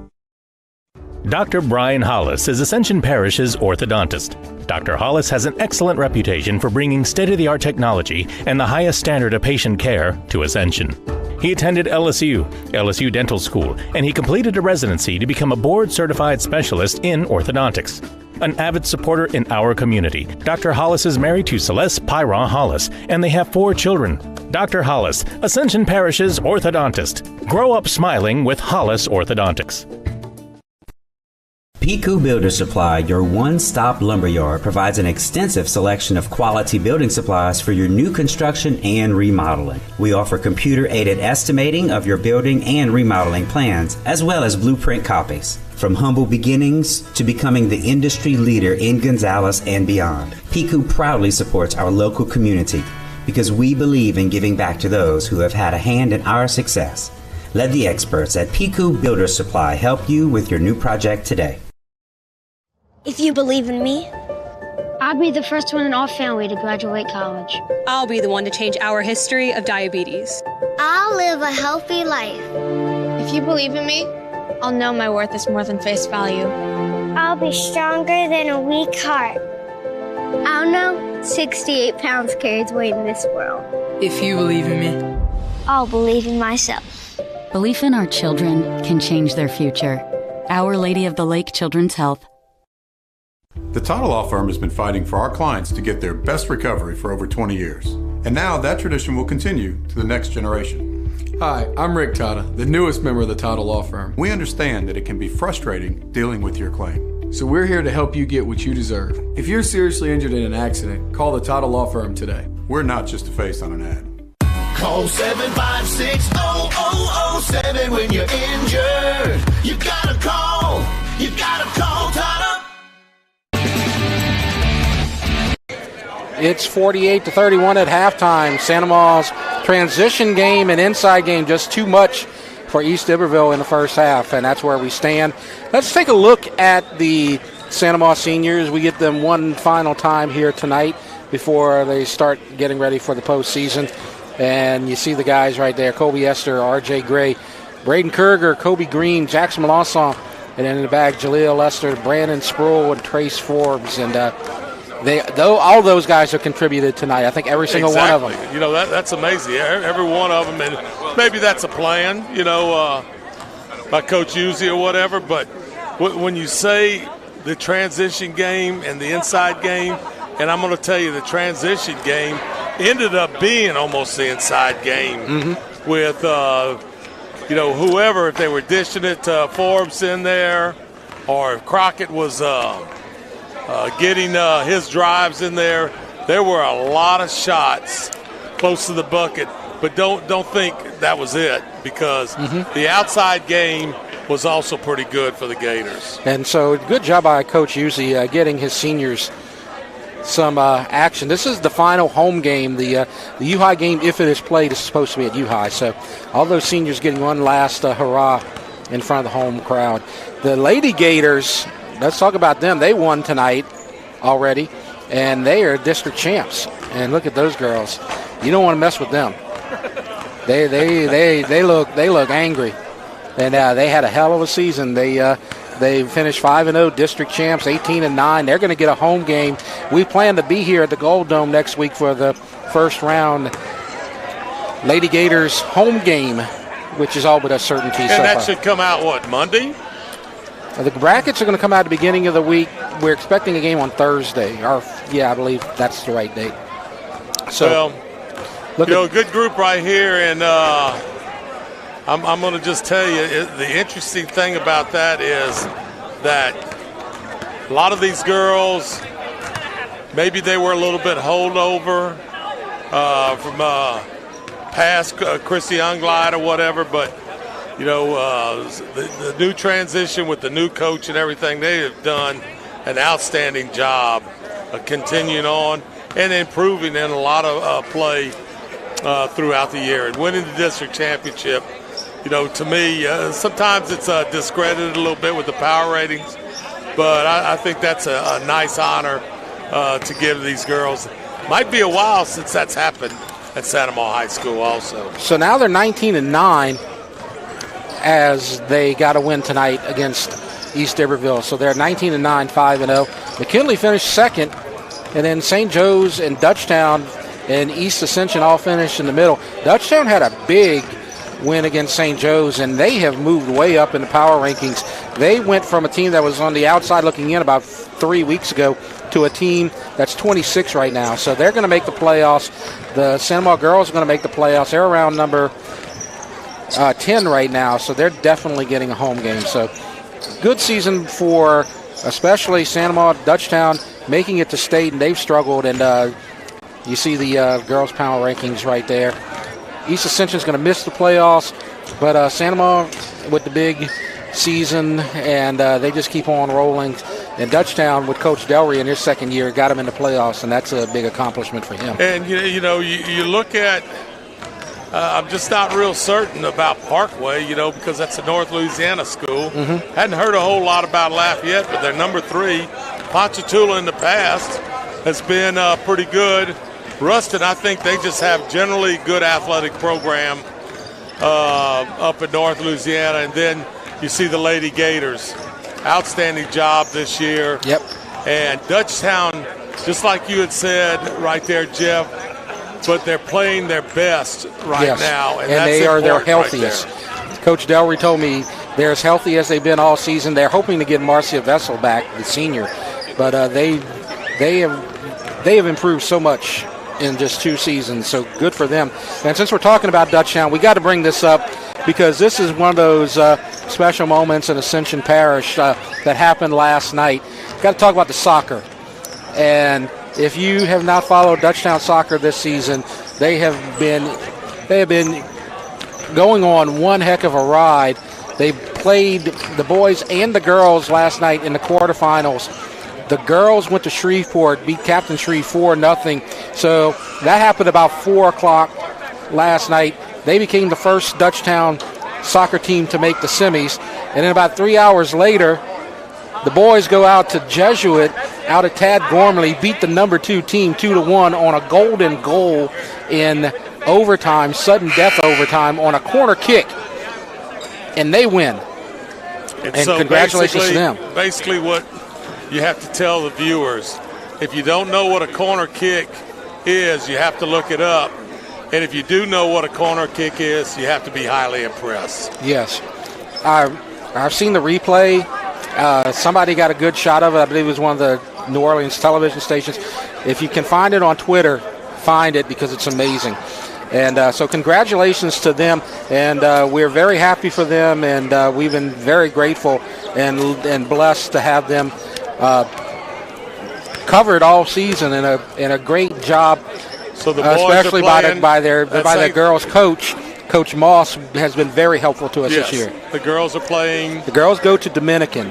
Dr. Brian Hollis is Ascension Parish's orthodontist. Dr. Hollis has an excellent reputation for bringing state-of-the-art technology and the highest standard of patient care to Ascension. He attended LSU Dental School, and he completed a residency to become a board-certified specialist in orthodontics. An avid supporter in our community, Dr. Hollis is married to Celeste Pyron Hollis, and they have 4 children. Dr. Hollis, Ascension Parish's orthodontist. Grow up smiling with Hollis Orthodontics. Piku Builder Supply, your one-stop lumberyard, provides an extensive selection of quality building supplies for your new construction and remodeling. We offer computer-aided estimating of your building and remodeling plans, as well as blueprint copies. From humble beginnings to becoming the industry leader in Gonzales and beyond, Piku proudly supports our local community because we believe in giving back to those who have had a hand in our success. Let the experts at Piku Builder Supply help you with your new project today. If you believe in me, I'll be the first one in our family to graduate college. I'll be the one to change our history of diabetes. I'll live a healthy life. If you believe in me, I'll know my worth is more than face value. I'll be stronger than a weak heart. I'll know 68 pounds carries weight in this world. If you believe in me, I'll believe in myself. Belief in our children can change their future. Our Lady of the Lake Children's Health. The Title Law Firm has been fighting for our clients to get their best recovery for over 20 years. And now that tradition will continue to the next generation. Hi, I'm Rick Tata, the newest member of the Title Law Firm. We understand that it can be frustrating dealing with your claim. So we're here to help you get what you deserve. If you're seriously injured in an accident, call the Title Law Firm today. We're not just a face on an ad. Call 756-0007 when you're injured. You gotta call Tata. It's 48-31 at halftime. Santa Ma's transition game and inside game just too much for East Iberville in the first half, and that's where we stand. Let's take a look at the Santa Ma seniors. We get them one final time here tonight before they start getting ready for the postseason. And you see the guys right there, Kobe Esther, R.J. Gray, Braden Kurger, Kobe Green, Jackson Melanson, and then in the back, Jaleel Lester, Brandon Sproul, and Trace Forbes. And all those guys have contributed tonight. I think every single one of them. You know, that's amazing. Every one of them. And maybe that's a plan, by Coach Uzi or whatever. But when you say the transition game and the inside game, and I'm going to tell you the transition game ended up being almost the inside game with, whoever, if they were dishing it to Forbes in there or if Crockett was getting his drives in there. There were a lot of shots close to the bucket, but don't think that was it because the outside game was also pretty good for the Gators. And so good job by Coach Uzi getting his seniors some action. This is the final home game. The U-High game, if it is played, is supposed to be at U-High. So all those seniors getting one last hurrah in front of the home crowd. The Lady Gators, let's talk about them. They won tonight already, and they are district champs. And look at those girls. You don't want to mess with them. They look angry, and they had a hell of a season. They finished 5-0, district champs, 18-9. They're going to get a home game. We plan to be here at the Gold Dome next week for the first round Lady Gators home game, which is all but a certainty. And that should come out, Monday? The brackets are going to come out at the beginning of the week. We're expecting a game on Thursday. I believe that's the right date. So, a good group right here, and I'm going to just tell you, the interesting thing about that is that a lot of these girls, maybe they were a little bit holdover from past Chrissy Unglide or whatever, but, the new transition with the new coach and everything, they have done an outstanding job of continuing on and improving in a lot of play throughout the year and winning the district championship. To me, sometimes it's discredited a little bit with the power ratings, but I think that's a nice honor to give these girls. Might be a while since that's happened at Santa Ma High School also. So now they're 19-9 as they got a win tonight against East Iberville. So they're 19-9, 5-0. McKinley finished second, and then St. Joe's and Dutchtown and East Ascension all finished in the middle. Dutchtown had a big win against St. Joe's, and they have moved way up in the power rankings. They went from a team that was on the outside looking in about 3 weeks ago to a team that's 26 right now. So they're going to make the playoffs. The Santa Ma girls are going to make the playoffs. They're around number 10 right now, so they're definitely getting a home game. So good season for especially Santa Maria, Dutchtown, making it to state, and they've struggled. And you see the girls' power rankings right there. East Ascension's going to miss the playoffs, but Santa Maria with the big season, and they just keep on rolling. And Dutchtown with Coach Delry in his second year got him in the playoffs, and that's a big accomplishment for him. And, you look at I'm just not real certain about Parkway, because that's a North Louisiana school. Hadn't heard a whole lot about Lafayette, but they're number 3. Ponchatoula in the past has been pretty good. Ruston, I think they just have generally good athletic program up in North Louisiana. And then you see the Lady Gators. Outstanding job this year. Yep. And Dutchtown, just like you had said right there, Jeff, but they're playing their best right now. And that's they are their important healthiest. Right Coach Delry told me they're as healthy as they've been all season. They're hoping to get Marcia Vessel back, the senior. But they have improved so much in just 2 seasons, so good for them. And since we're talking about Dutchtown, we got to bring this up because this is one of those special moments in Ascension Parish that happened last night. Got to talk about the soccer. And if you have not followed Dutchtown soccer this season, they have been going on one heck of a ride. They played the boys and the girls last night in the quarterfinals. The girls went to Shreveport, beat Captain Shreve 4-0. So that happened about 4 o'clock last night. They became the first Dutchtown soccer team to make the semis. And then about 3 hours later, the boys go out to Jesuit out at Tad Gormley, beat the number 2 team 2-1 on a golden goal in overtime, sudden death overtime on a corner kick. And they win. And so congratulations to them. Basically what you have to tell the viewers, if you don't know what a corner kick is, you have to look it up. And if you do know what a corner kick is, you have to be highly impressed. Yes. I've seen the replay. Somebody got a good shot of it. I believe it was one of the New Orleans television stations. If you can find it on Twitter, find it because it's amazing. And so congratulations to them. And we're very happy for them. And we've been very grateful and blessed to have them covered all season in a great job. So the boys especially by their girls' coach. Coach Moss has been very helpful to us this year. The girls are playing. The girls go to Dominican.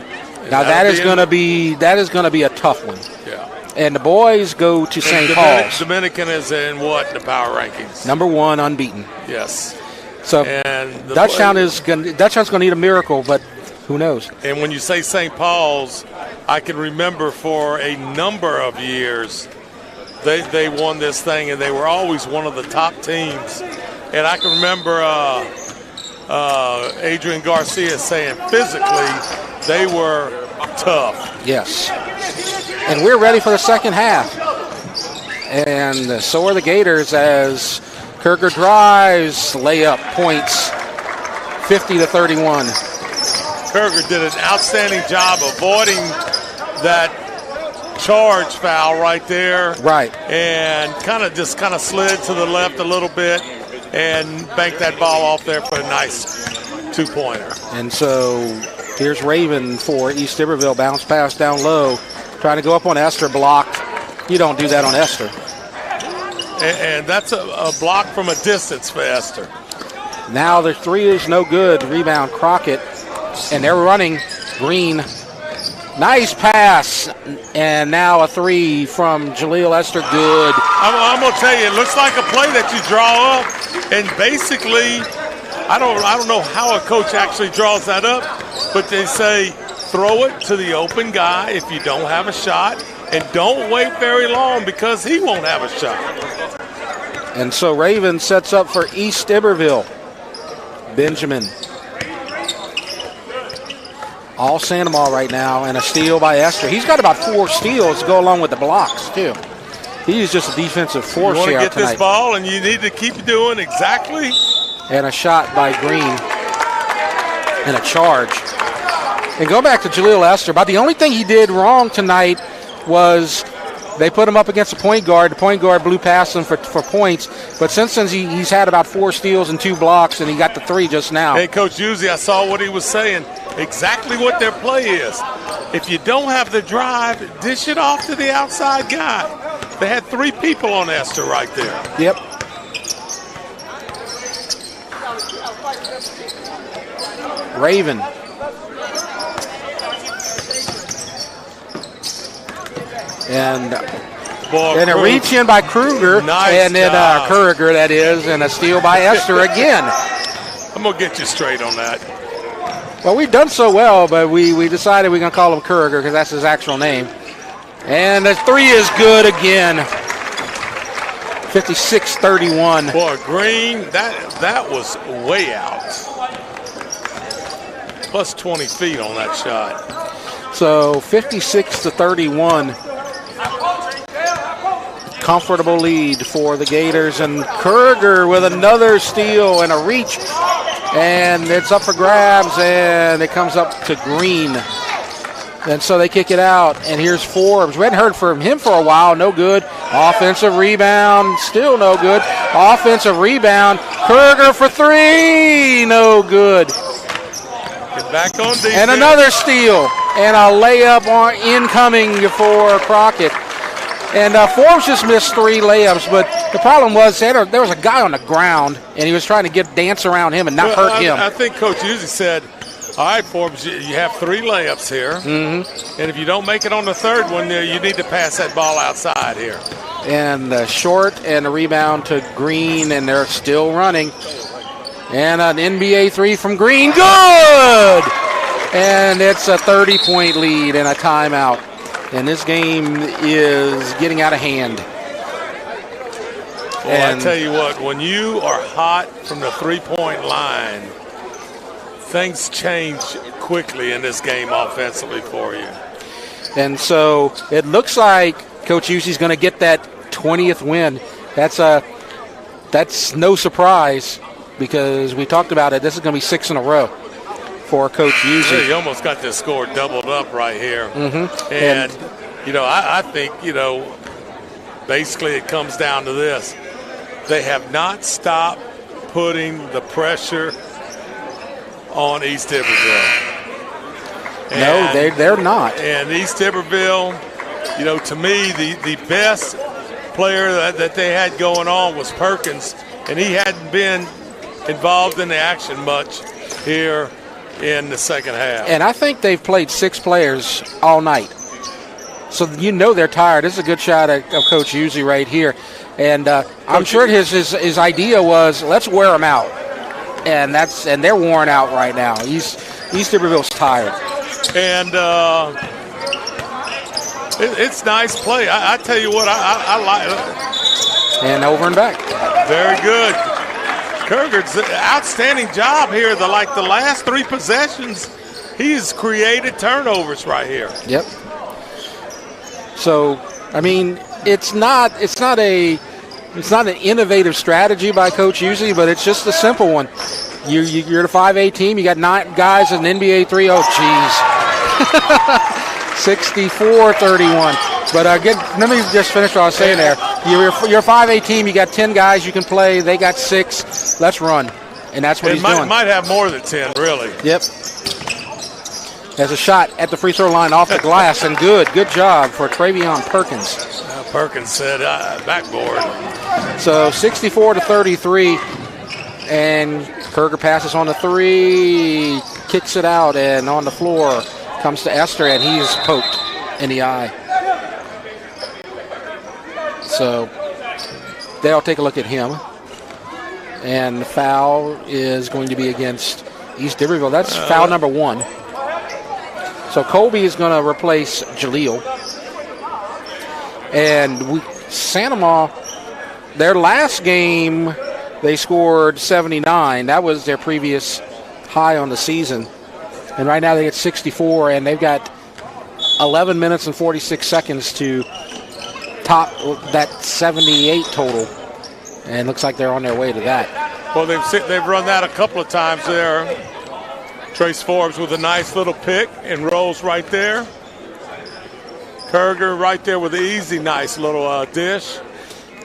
Now that is going to be a tough one. Yeah. And the boys go to St. Paul's. Dominican is in what the power rankings? Number 1, unbeaten. Yes. So Dutchtown's going to need a miracle, but who knows? And when you say St. Paul's, I can remember for a number of years they won this thing, and they were always one of the top teams. And I can remember Adrian Garcia saying physically they were tough. Yes. And we're ready for the second half. And so are the Gators as Kirker drives, layup points, 50-31. Kirker did an outstanding job avoiding that charge foul right there. Right. And kind of slid to the left a little bit and banked that ball off there for a nice 2-pointer. And so here's Raven for East Iberville. Bounce pass down low. Trying to go up on Esther, blocked. You don't do that on Esther. And that's a block from a distance for Esther. Now the 3 is no good. Rebound Crockett. And they're running. Green. Nice pass. And now a 3 from Jaleel Esther. Good. I'm going to tell you, it looks like a play that you draw up. And basically, I don't know how a coach actually draws that up, but they say throw it to the open guy if you don't have a shot, and don't wait very long because he won't have a shot. And so Raven sets up for East Iberville. Benjamin. All Santa Maria right now, and a steal by Esther. He's got about 4 steals to go along with the blocks, too. He's just a defensive force here tonight. You want to get this ball, and you need to keep doing exactly. And a shot by Green. And a charge. And go back to Jaleel Esther. About the only thing he did wrong tonight was they put him up against the point guard. The point guard blew past him for points. But since then, he's had about 4 steals and 2 blocks, and he got the 3 just now. Hey, Coach Uzi, I saw what he was saying. Exactly what their play is. If you don't have the drive, dish it off to the outside guy. They had 3 people on Esther right there. Yep. Raven. And a reach in by Kruger, and then Kruger, that is, and a steal by Esther again. I'm going to get you straight on that. Well, we've done so well, but we decided we're going to call him Kruger because that's his actual name. And the 3 is good again. 56-31. Boy, Green, that was way out. Plus 20 feet on that shot. So 56-31. Comfortable lead for the Gators, and Kruger with another steal and a reach, and it's up for grabs, and it comes up to Green, and so they kick it out. And here's Forbes. We hadn't heard from him for a while. No good. Offensive rebound, still no good. Offensive rebound. Kruger for 3, no good. Get back on defense. And another steal and a layup incoming for Crockett. And Forbes just missed 3 layups, but the problem was there was a guy on the ground, and he was trying to dance around him and not hurt him. I think Coach Uzi said, all right, Forbes, you have 3 layups here, and if you don't make it on the 3rd one, you need to pass that ball outside here. And the short and the rebound to Green, and they're still running. And an NBA 3 from Green, good! And it's a 30-point lead and a timeout. And this game is getting out of hand. Well, I tell you what, when you are hot from the 3-point line, things change quickly in this game offensively for you. And so it looks like Coach Uzi's going to get that 20th win. That's no surprise because we talked about it. This is going to be 6 in a row for Coach Uzi. Yeah, you almost got this score doubled up right here. And, I think, basically it comes down to this. They have not stopped putting the pressure on East Iberville. No, they're not. And East Iberville, to me, the best player that they had going on was Perkins, and he hadn't been involved in the action much here in the second half. And I think they've played 6 players all night. So they're tired. This is a good shot of Coach Uzi right here. And I'm sure his idea was, let's wear them out. And they're worn out right now. East Iberville's tired. And it's nice play. I tell you what, I like it. And over and back. Very good. Kruger's outstanding job here. The last 3 possessions, he's created turnovers right here. Yep. So, I mean, it's not an innovative strategy by Coach Uzi, but it's just a simple one. You're the 5A team. You got 9 guys in an NBA 3. Oh, geez. 64-31. But let me just finish what I was saying there. You're a 5A team. You got 10 guys you can play. They got 6. Let's run. And that's what he's doing. Might have more than 10, really. Yep. There's a shot at the free throw line off the glass, and good job for Travion Perkins. Perkins said backboard. So 64-33, and Kruger passes on the 3, kicks it out, and on the floor comes to Esther, and he is poked in the eye. So they'll take a look at him, and the foul is going to be against East Iberville. That's foul number 1. So Colby is going to replace Jaleel. And Sanoma, their last game, they scored 79. That was their previous high on the season. And right now they get 64, and they've got 11 minutes and 46 seconds to top that 78 total. And it looks like they're on their way to that. Well, they've run that a couple of times there. Trace Forbes with a nice little pick and rolls right there. Kurger right there with the easy, nice little dish.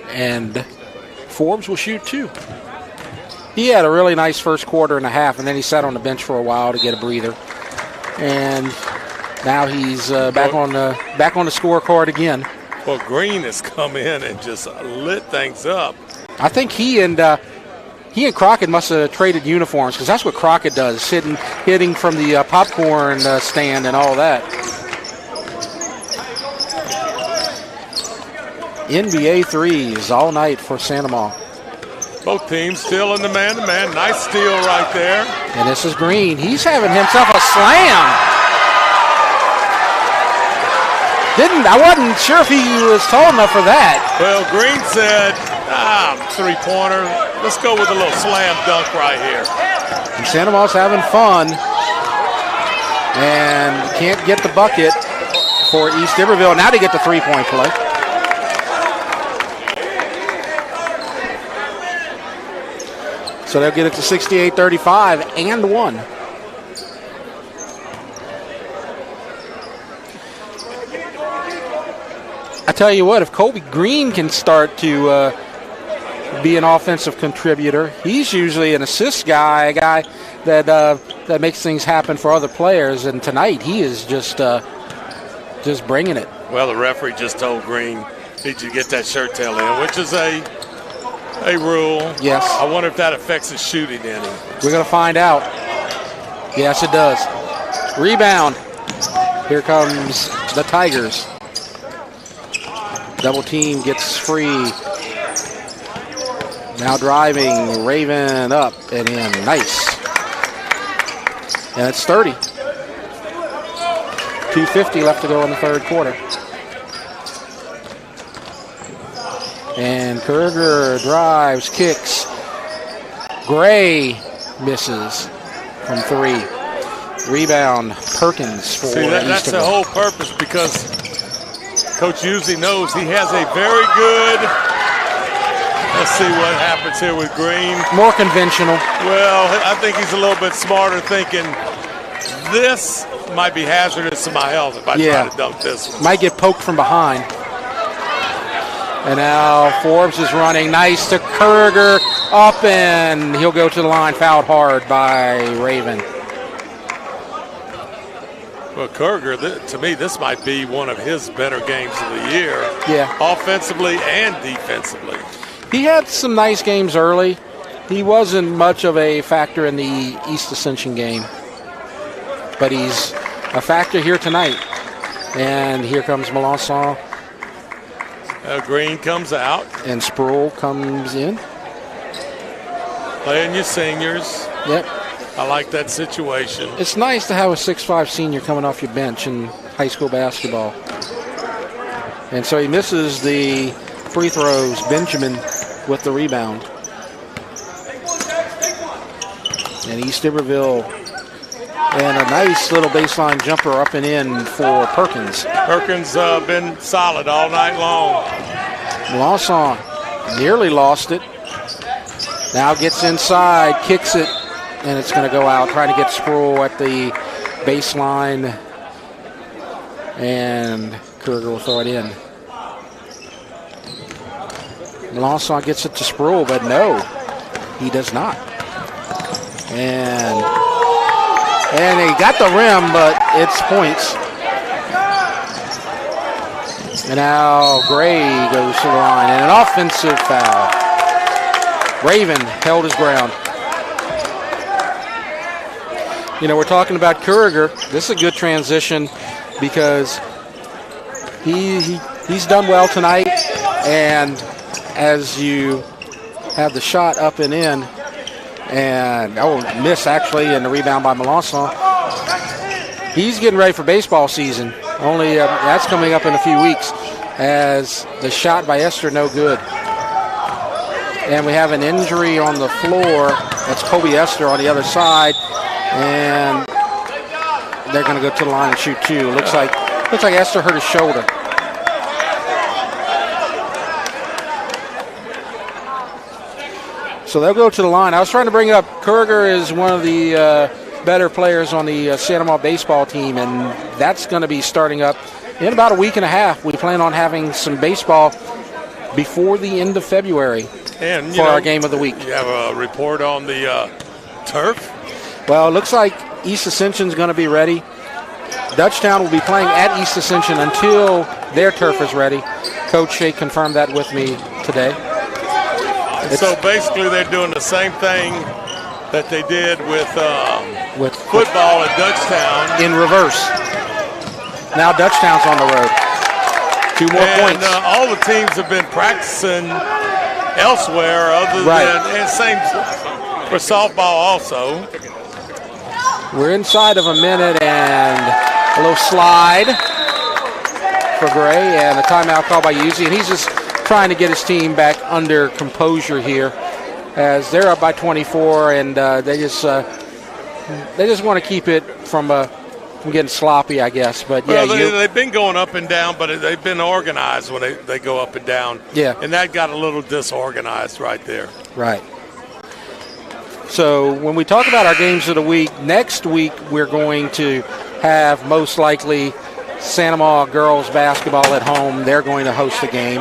And Forbes will shoot 2. He had a really nice first quarter and a half, and then he sat on the bench for a while to get a breather. And now he's back on the scorecard again. Well, Green has come in and just lit things up. I think he and Crockett must have traded uniforms, because that's what Crockett does, hitting from the popcorn stand and all that. NBA threes all night for Santa Maria. Both teams still in the man-to-man. Nice steal right there. And this is Green. He's having himself a slam. I wasn't sure if he was tall enough for that. Well, Green said, three-pointer. Let's go with a little slam dunk right here. And Santa Maria's having fun. And can't get the bucket for East Iberville. Now they get the three-point play. So they'll get it to 68-35 and 1. I tell you what, if Colby Green can start to be an offensive contributor, he's usually an assist guy, that makes things happen for other players. And tonight he is just bringing it. Well, the referee just told Green he should get that shirt tail in, which is a rule. Yes. I wonder if that affects his shooting any. We're going to find out. Yes, it does. Rebound. Here comes the Tigers. Double team gets free. Now driving, Raven up and in. Nice. And it's 30. 2:50 left to go in the third quarter. And Kurger drives, kicks. Gray misses from 3. Rebound, Perkins for that's the whole purpose, because Coach usually knows he has a very good. Let's see what happens here with Green. More conventional. Well, I think he's a little bit smarter, thinking this might be hazardous to my health if I try to dunk this one. Might get poked from behind. And now Forbes is running. Nice to Kurger. Up, and he'll go to the line. Fouled hard by Raven. Well, Kurger, to me, this might be one of his better games of the year. Yeah. Offensively and defensively. He had some nice games early. He wasn't much of a factor in the East Ascension game. But he's a factor here tonight. And here comes Melanson. Green comes out. And Sproul comes in. Playing your seniors. Yep. I like that situation. It's nice to have a 6'5" senior coming off your bench in high school basketball. And so he misses the free throws. Benjamin with the rebound. And East Iberville. And a nice little baseline jumper up and in for Perkins. Perkins been solid all night long. Melanson nearly lost it. Now gets inside, kicks it, and it's going to go out. Trying to get Sproul at the baseline. And Kurger will throw it in. Melanson gets it to Sproul, but no, he does not. And he got the rim, but it's points. And now Gray goes to the line, and an offensive foul. Raven held his ground. You know, we're talking about Kurger. This is a good transition because he's done well tonight. And as you have the shot up and in, and miss actually, and the rebound by Melanson. He's getting ready for baseball season. Only that's coming up in a few weeks. As the shot by Esther, no good. And we have an injury on the floor. That's Kobe Esther on the other side, and they're going to go to the line and shoot 2. Looks like Esther hurt his shoulder. So they'll go to the line. I was trying to bring up Kurger is one of the better players on the Santa Maria baseball team, and that's going to be starting up in about a week and a half, we plan on having some baseball before the end of February and, for our game of the week. You have a report on the turf? Well, it looks like East Ascension's going to be ready. Dutchtown will be playing at East Ascension until their turf is ready. Coach Shea confirmed that with me today. So basically they're doing the same thing that they did with football at Dutchtown. In reverse. Now Dutchtown's on the road. 2 more points. All the teams have been practicing elsewhere other than, and same for softball also. We're inside of a minute and a little slide for Gray and a timeout call by Uzzi, and he's just trying to get his team back under composure here as they're up by 24, and they just want to keep it from getting sloppy, I guess. But yeah, they've been going up and down, but they've been organized when they go up and down. Yeah, and that got a little disorganized right there. Right. So when we talk about our games of the week, next week we're going to have most likely Santa Maria girls basketball at home. They're going to host a game.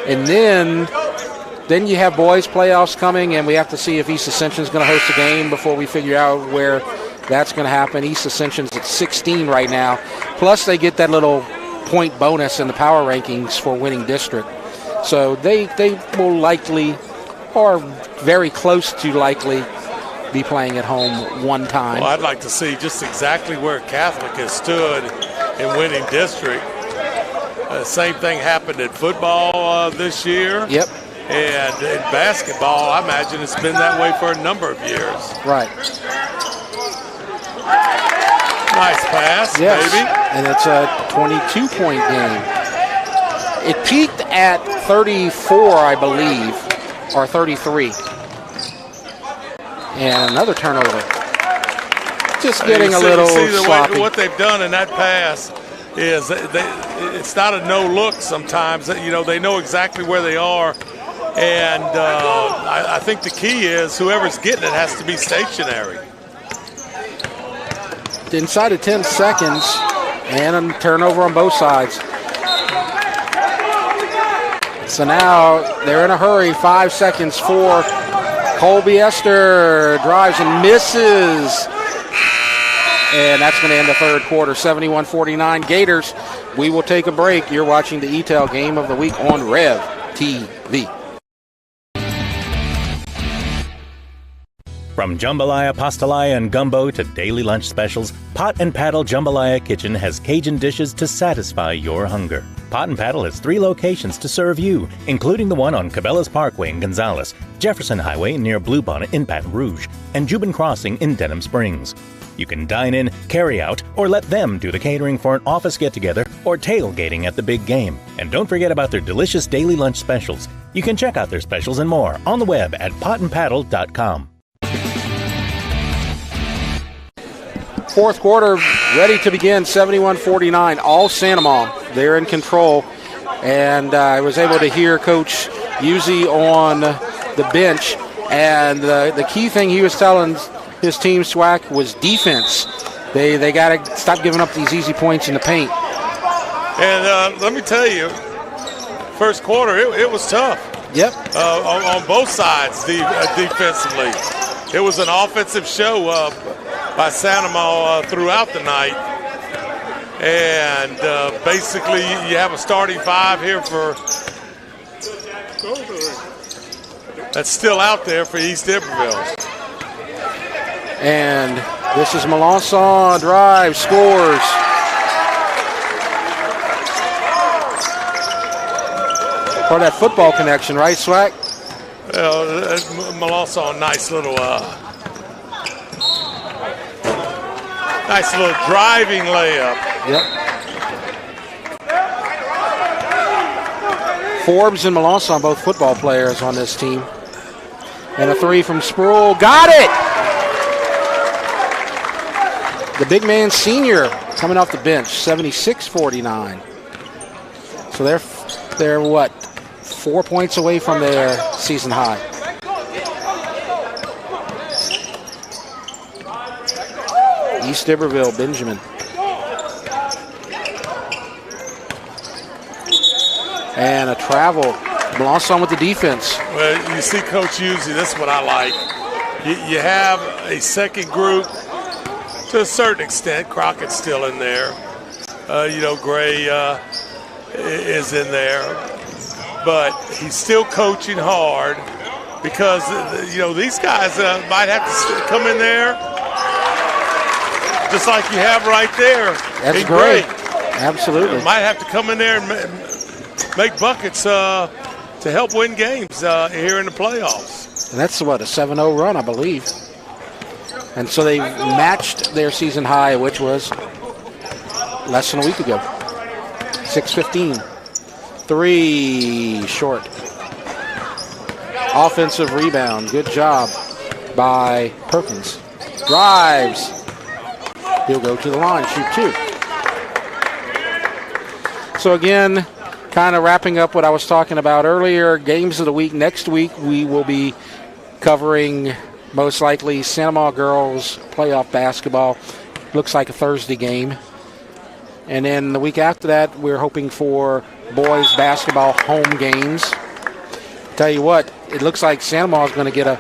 And then you have boys playoffs coming, and we have to see if East Ascension's going to host a game before we figure out where that's going to happen. East Ascension's at 16 right now. Plus they get that little point bonus in the power rankings for winning district. So they will likely, or very close to likely, be playing at home one time. Well, I'd like to see just exactly where Catholic has stood in winning district. Same thing happened in football this year. Yep. And in basketball, I imagine it's been that way for a number of years. Right. Nice pass, baby. And it's a 22-point game. It peaked at 34, I believe, or 33. And another turnover. Just getting a little sloppy. What they've done in that pass is it's not a no look sometimes. You know, they know exactly where they are. And I think the key is whoever's getting it has to be stationary. Inside of 10 seconds, and a turnover on both sides. So now they're in a hurry. 5 seconds for Colby Esther. Drives and misses. And that's going to end the third quarter, 71-49 Gators. We will take a break. You're watching the EATEL Game of the Week on REV TV. From jambalaya, pastalaya, and gumbo to daily lunch specials, Pot and Paddle Jambalaya Kitchen has Cajun dishes to satisfy your hunger. Pot and Paddle has 3 locations to serve you, including the one on Cabela's Parkway in Gonzales, Jefferson Highway near Bluebonnet in Baton Rouge, and Jubin Crossing in Denham Springs. You can dine in, carry out, or let them do the catering for an office get-together or tailgating at the big game. And don't forget about their delicious daily lunch specials. You can check out their specials and more on the web at potandpaddle.com. Fourth quarter ready to begin, 71-49, all Santa Maria. They're in control. And I was able to hear Coach Uzzi on the bench. And the key thing he was telling his team, SWAC, was defense. They got to stop giving up these easy points in the paint. And let me tell you, first quarter, it was tough. Yep. On both sides defensively. It was an offensive show by Santa Maria throughout the night. And basically, you have a starting 5 here that's still out there for East Iberville. And this is Melanson, drive, scores. For that football connection, right, SWAC? Well, Melanson, nice little driving layup. Yep. Forbes and Melanson, both football players on this team. And a 3 from Sproul. Got it! The big man senior coming off the bench, 76-49. So they're what, 4 points away from their season high. East Iberville, Benjamin. And a travel. Melanson with the defense. Well, you see Coach Uzi, this is what I like. You have a second group to a certain extent. Crockett's still in there. Gray is in there. But he's still coaching hard because, these guys might have to come in there just like you have right there. That's great. Absolutely. Might have to come in there and make buckets to help win games here in the playoffs. And that's, a 7-0 run, I believe. And so they matched their season high, which was less than a week ago. 6:15. 3 short. Offensive rebound. Good job by Perkins. Drives. He'll go to the line, shoot 2. So again, kind of wrapping up what I was talking about earlier, games of the week. Next week we will be covering most likely Santa Maria girls playoff basketball. Looks like a Thursday game. And then the week after that, we're hoping for boys basketball home games. Tell you what, it looks like Santa Maria is going to get a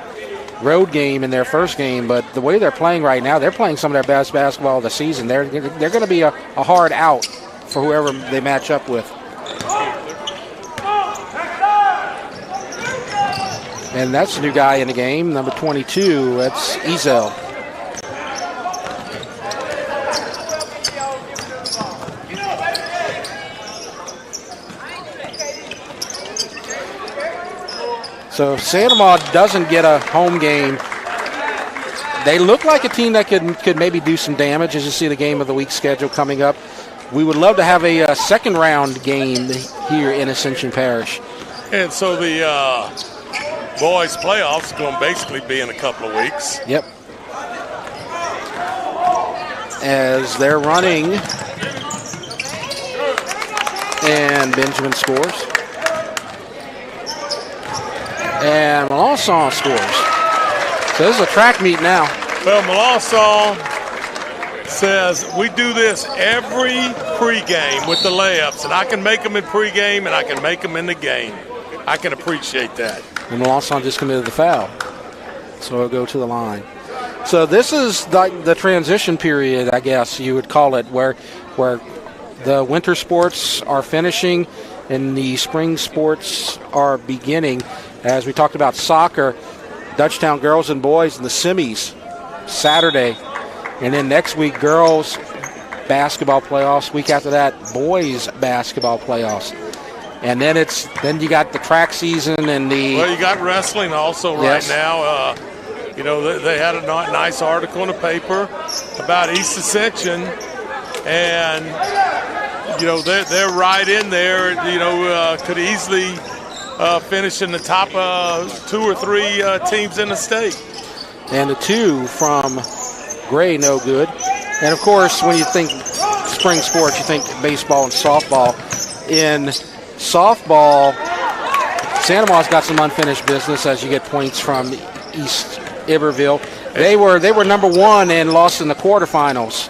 road game in their first game, but the way they're playing right now, they're playing some of their best basketball of the season. They're going to be a hard out for whoever they match up with. And that's a new guy in the game, number 22. That's EATEL. So if Santa Maria doesn't get a home game, they look like a team that could maybe do some damage as you see the game of the week schedule coming up. We would love to have a second round game here in Ascension Parish. And so the boys playoffs are going to basically be in a couple of weeks. Yep. As they're running, and Benjamin scores. And Melanson scores. So this is a track meet now. Well, Melanson says we do this every pregame with the layups, and I can make them in pregame and I can make them in the game. I can appreciate that. And Melanson just committed the foul. So it'll go to the line. So this is the transition period, I guess you would call it, where the winter sports are finishing and the spring sports are beginning. As we talked about soccer, Dutchtown girls and boys in the semis Saturday. And then next week, girls basketball playoffs. Week after that, boys basketball playoffs. And then you got the track season and the... Well, you got wrestling also right now. They had a nice article in the paper about East Ascension. And, they're right in there, could easily... finish in the top 2 or 3 teams in the state. And the 2 from Gray, no good. And, of course, when you think spring sports, you think baseball and softball. In softball, Santa Maria's got some unfinished business as you get points from East Iberville. They were number 1 and lost in the quarterfinals.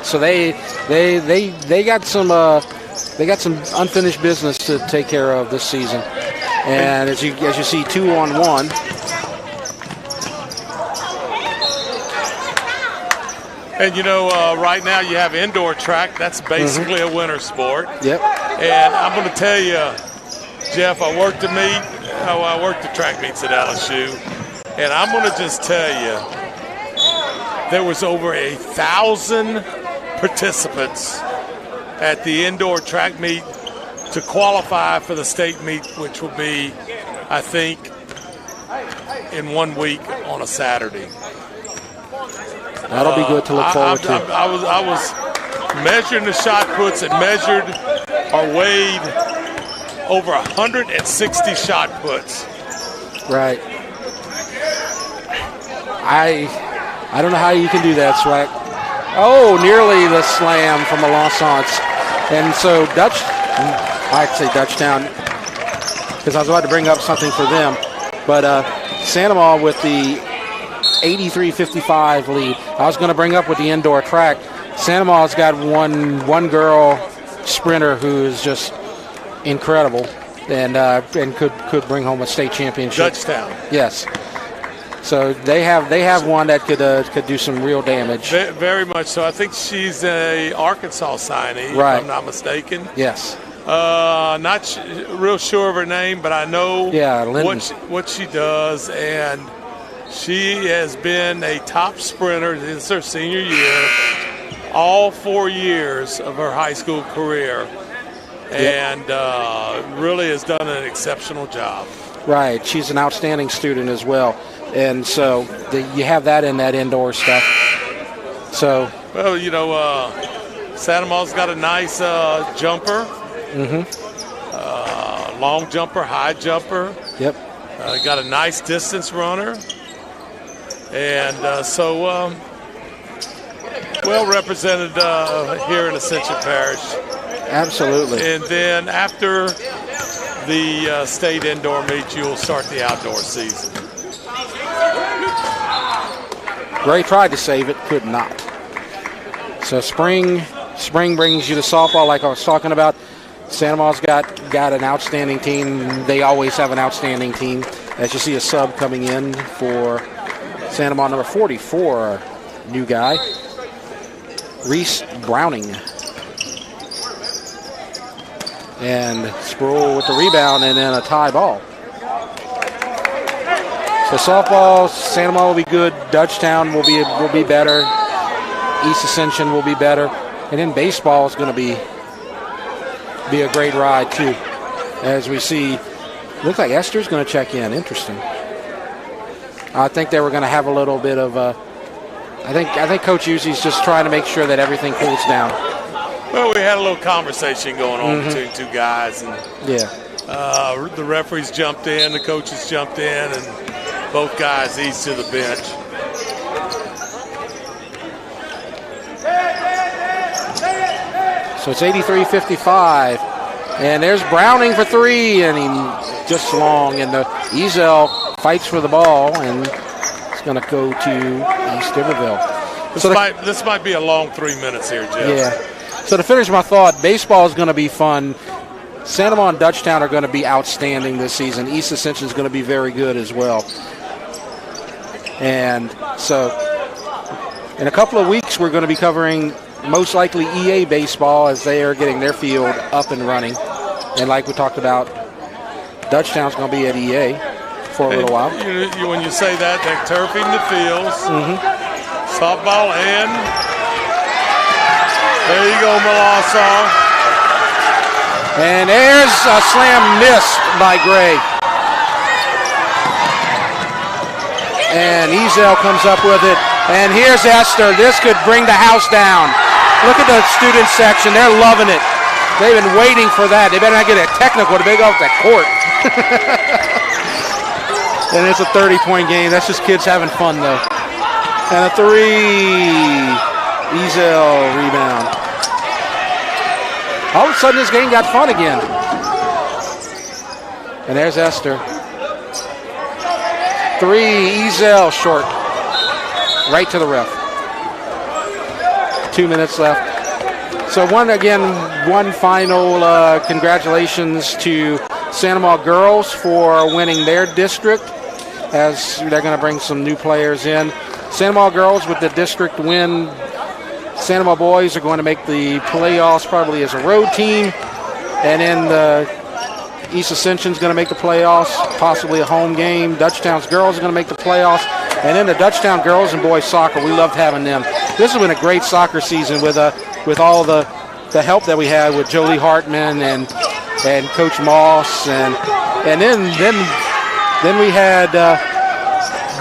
So they got some unfinished business to take care of this season. And as you see, 2-on-1. And right now you have indoor track. That's basically a winter sport. Yep. And I'm going to tell you, Jeff, I worked the track meets at LSU, and I'm going to just tell you, there was over 1,000 participants at the indoor track meet to qualify for the state meet, which will be, I think, in 1 week on a Saturday. That'll be good to look forward to. I was measuring the shot puts and measured or weighed over 160 shot puts. Right. I don't know how you can do that, Swag. Oh, nearly the slam from Melanson. And so I'd say Dutchtown, because I was about to bring up something for them. But Santa Maria with the 83-55 lead. I was going to bring up with the indoor track. Santa Maria's got one girl sprinter who is just incredible, and could bring home a state championship. Dutchtown. Yes. So they have one that could do some real damage. Very much so. I think she's a Arkansas signee, right, if I'm not mistaken. Yes. Not real sure of her name, but I know what she does, and she has been a top sprinter since her senior year, all 4 years of her high school career, and really has done an exceptional job. Right. She's an outstanding student as well. And so you have that in that indoor stuff. So, well, Santa Ma's got a nice jumper, long jumper, high jumper. Yep. Got a nice distance runner, and well represented here in Ascension Parish. Absolutely. And then after the state indoor meet, you'll start the outdoor season. Gray tried to save it, could not. So spring brings you to softball, like I was talking about. Santa Ma's got an outstanding team. They always have an outstanding team. As you see a sub coming in for Santa Ma, number 44, new guy, Reese Browning. And Sproul with the rebound, and then a tie ball. So softball, Santa Ma will be good. Dutchtown will be better. East Ascension will be better, and then baseball is going to be a great ride too. As we see, looks like Esther's going to check in. Interesting. I think they were going to have a little bit of. I think Coach Uzzi's just trying to make sure that everything cools down. Well, we had a little conversation going on between two guys, and the referees jumped in, the coaches jumped in, and both guys eased to the bench. So it's 83-55, and there's Browning for three, and he just long, and the EATEL fights for the ball, and it's going to go to East Iberville. This might be a long 3 minutes here, Jeff. Yeah. So to finish my thought, baseball is going to be fun. Santa Ma and Dutchtown are going to be outstanding this season. East Ascension is going to be very good as well. And so in a couple of weeks, we're going to be covering most likely EA baseball as they are getting their field up and running. And like we talked about, Dutchtown's going to be at EA for a little while. When you say that, they're turfing the fields. Softball and there you go, Malasaw. And there's a slam missed by Gray. And EATEL comes up with it. And here's Esther. This could bring the house down. Look at the student section. They're loving it. They've been waiting for that. They better not get a technical to big off that court. And it's a 30-point game. That's just kids having fun, though. And a three. EATEL rebound. All of a sudden, this game got fun again. And there's Esther. Three, EATEL short. Right to the ref. 2 minutes left. So one final congratulations to Santa Ma girls for winning their district, as they're going to bring some new players in. Santa Ma girls with the district win. Santa Ma boys are going to make the playoffs probably as a road team. And then the East Ascension's going to make the playoffs, possibly a home game. Dutchtown's girls are going to make the playoffs. And then the Dutchtown girls and boys soccer, we loved having them. This has been a great soccer season with all the help that we had with Jolie Hartman and Coach Moss. And then we had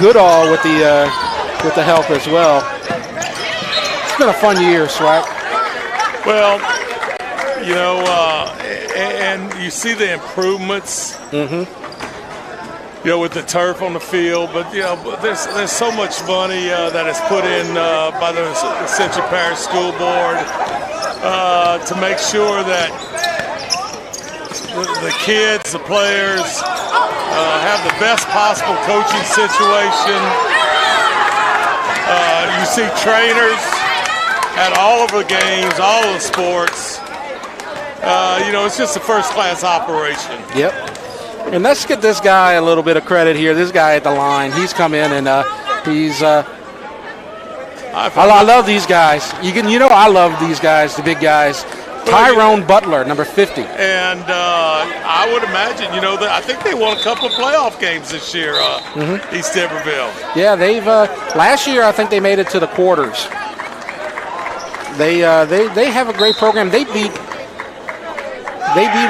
Goodall with the help as well. It's been a fun year, Swag. Well, and you see the improvements, with the turf on the field, but there's so much money that is put in by the Ascension Parish School Board to make sure that the kids, the players, have the best possible coaching situation. You see trainers at all of the games, all of the sports. it's just a first-class operation. Yep. And let's get this guy a little bit of credit here. This guy at the line, he's come in and he's. I love these guys. I love these guys, the big guys. Tyrone Butler, number 50. And I would imagine, I think they won a couple of playoff games this year, East Iberville. Yeah, they've last year I think they made it to the quarters. They have a great program. They beat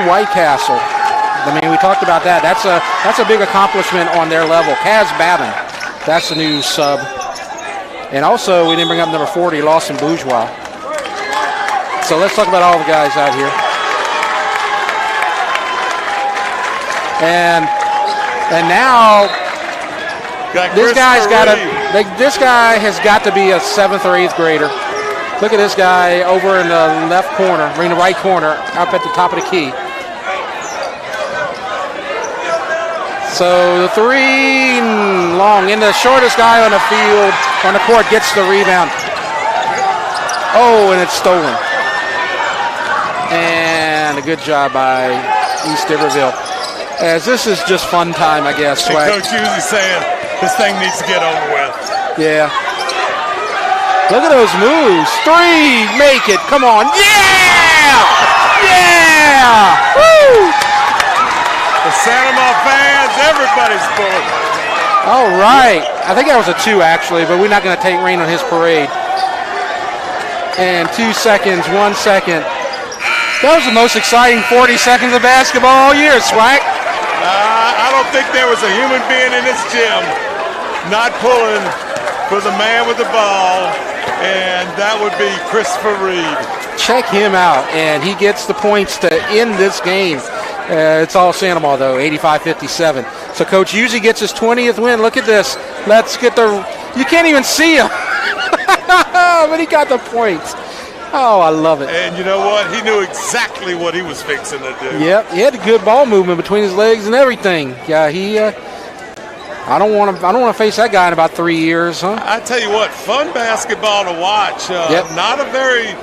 White Castle. I mean, we talked about that. That's a big accomplishment on their level. Kaz Babin, that's the new sub. And also, we didn't bring up number 40, Lawson Bourgeois. So let's talk about all the guys out here. And now this guy has got to be a 7th or 8th grader. Look at this guy over in the left corner, or in the right corner, up at the top of the key. So the 3 long, and the shortest guy on the field, on the court, gets the rebound. Oh, and it's stolen. And a good job by East Iberville. As this is just fun time, I guess. And Coach usually saying this thing needs to get over with. Yeah. Look at those moves. 3, make it. Come on. Yeah! Yeah! Woo! The Santa Monica fans, everybody's pulling. All right. I think that was a 2, actually, but we're not going to take rain on his parade. And 2 seconds, 1 second. That was the most exciting 40 seconds of basketball all year, Swack. I don't think there was a human being in this gym not pulling for the man with the ball, and that would be Christopher Reed. Check him out, and he gets the points to end this game. It's all Santa Monica, though, 85-57. So Coach usually gets his 20th win. Look at this. Let's get you can't even see him, but he got the points. Oh, I love it. And you know what? He knew exactly what he was fixing to do. Yep, he had a good ball movement between his legs and everything. Yeah, I don't want to face that guy in about 3 years, huh? I tell you what, fun basketball to watch. Not a very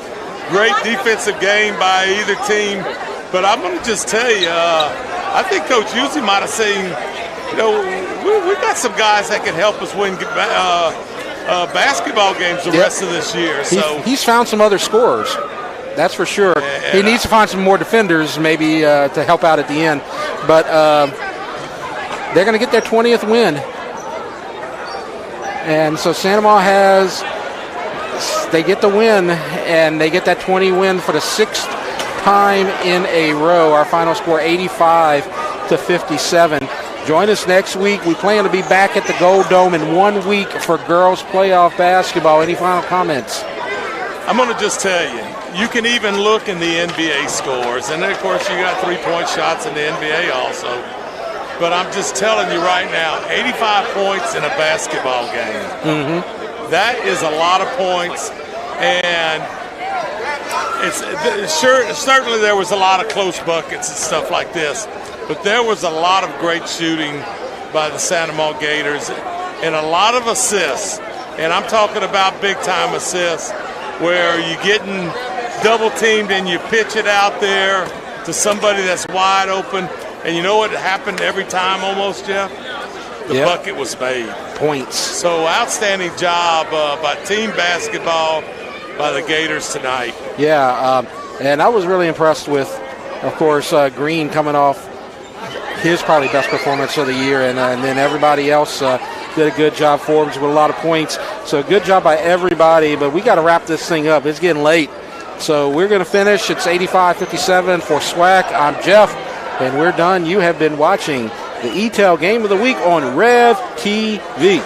great defensive game by either team, but I'm going to just tell you, I think Coach Uzi might have seen, we got some guys that can help us win basketball games the rest of this year. So he's found some other scorers, that's for sure. He needs to find some more defenders maybe to help out at the end. But they're going to get their 20th win. And so Santa Monica they get the win, and they get that 20 win for the 6th time in a row. Our final score, 85-57. Join us next week. We plan to be back at the Gold Dome in 1 week for girls playoff basketball. Any final comments? I'm going to just tell you, you can even look in the NBA scores. And then, of course, you got 3-point shots in the NBA also. But I'm just telling you right now, 85 points in a basketball game. Mm-hmm. That is a lot of points. And certainly there was a lot of close buckets and stuff like this. But there was a lot of great shooting by the Santa Monica Gators and a lot of assists. And I'm talking about big-time assists where you're getting double-teamed and you pitch it out there to somebody that's wide open. And you know what happened every time almost, Jeff? The bucket was made. Points. So outstanding job by team basketball by the Gators tonight. Yeah, and I was really impressed with, of course, Green coming off his probably best performance of the year, and then everybody else did a good job. Forbes with a lot of points. So good job by everybody, but we got to wrap this thing up. It's getting late. So we're going to finish. It's 85-57 for SWAC. I'm Jeff, and we're done. You have been watching the EATEL Game of the Week on REV TV.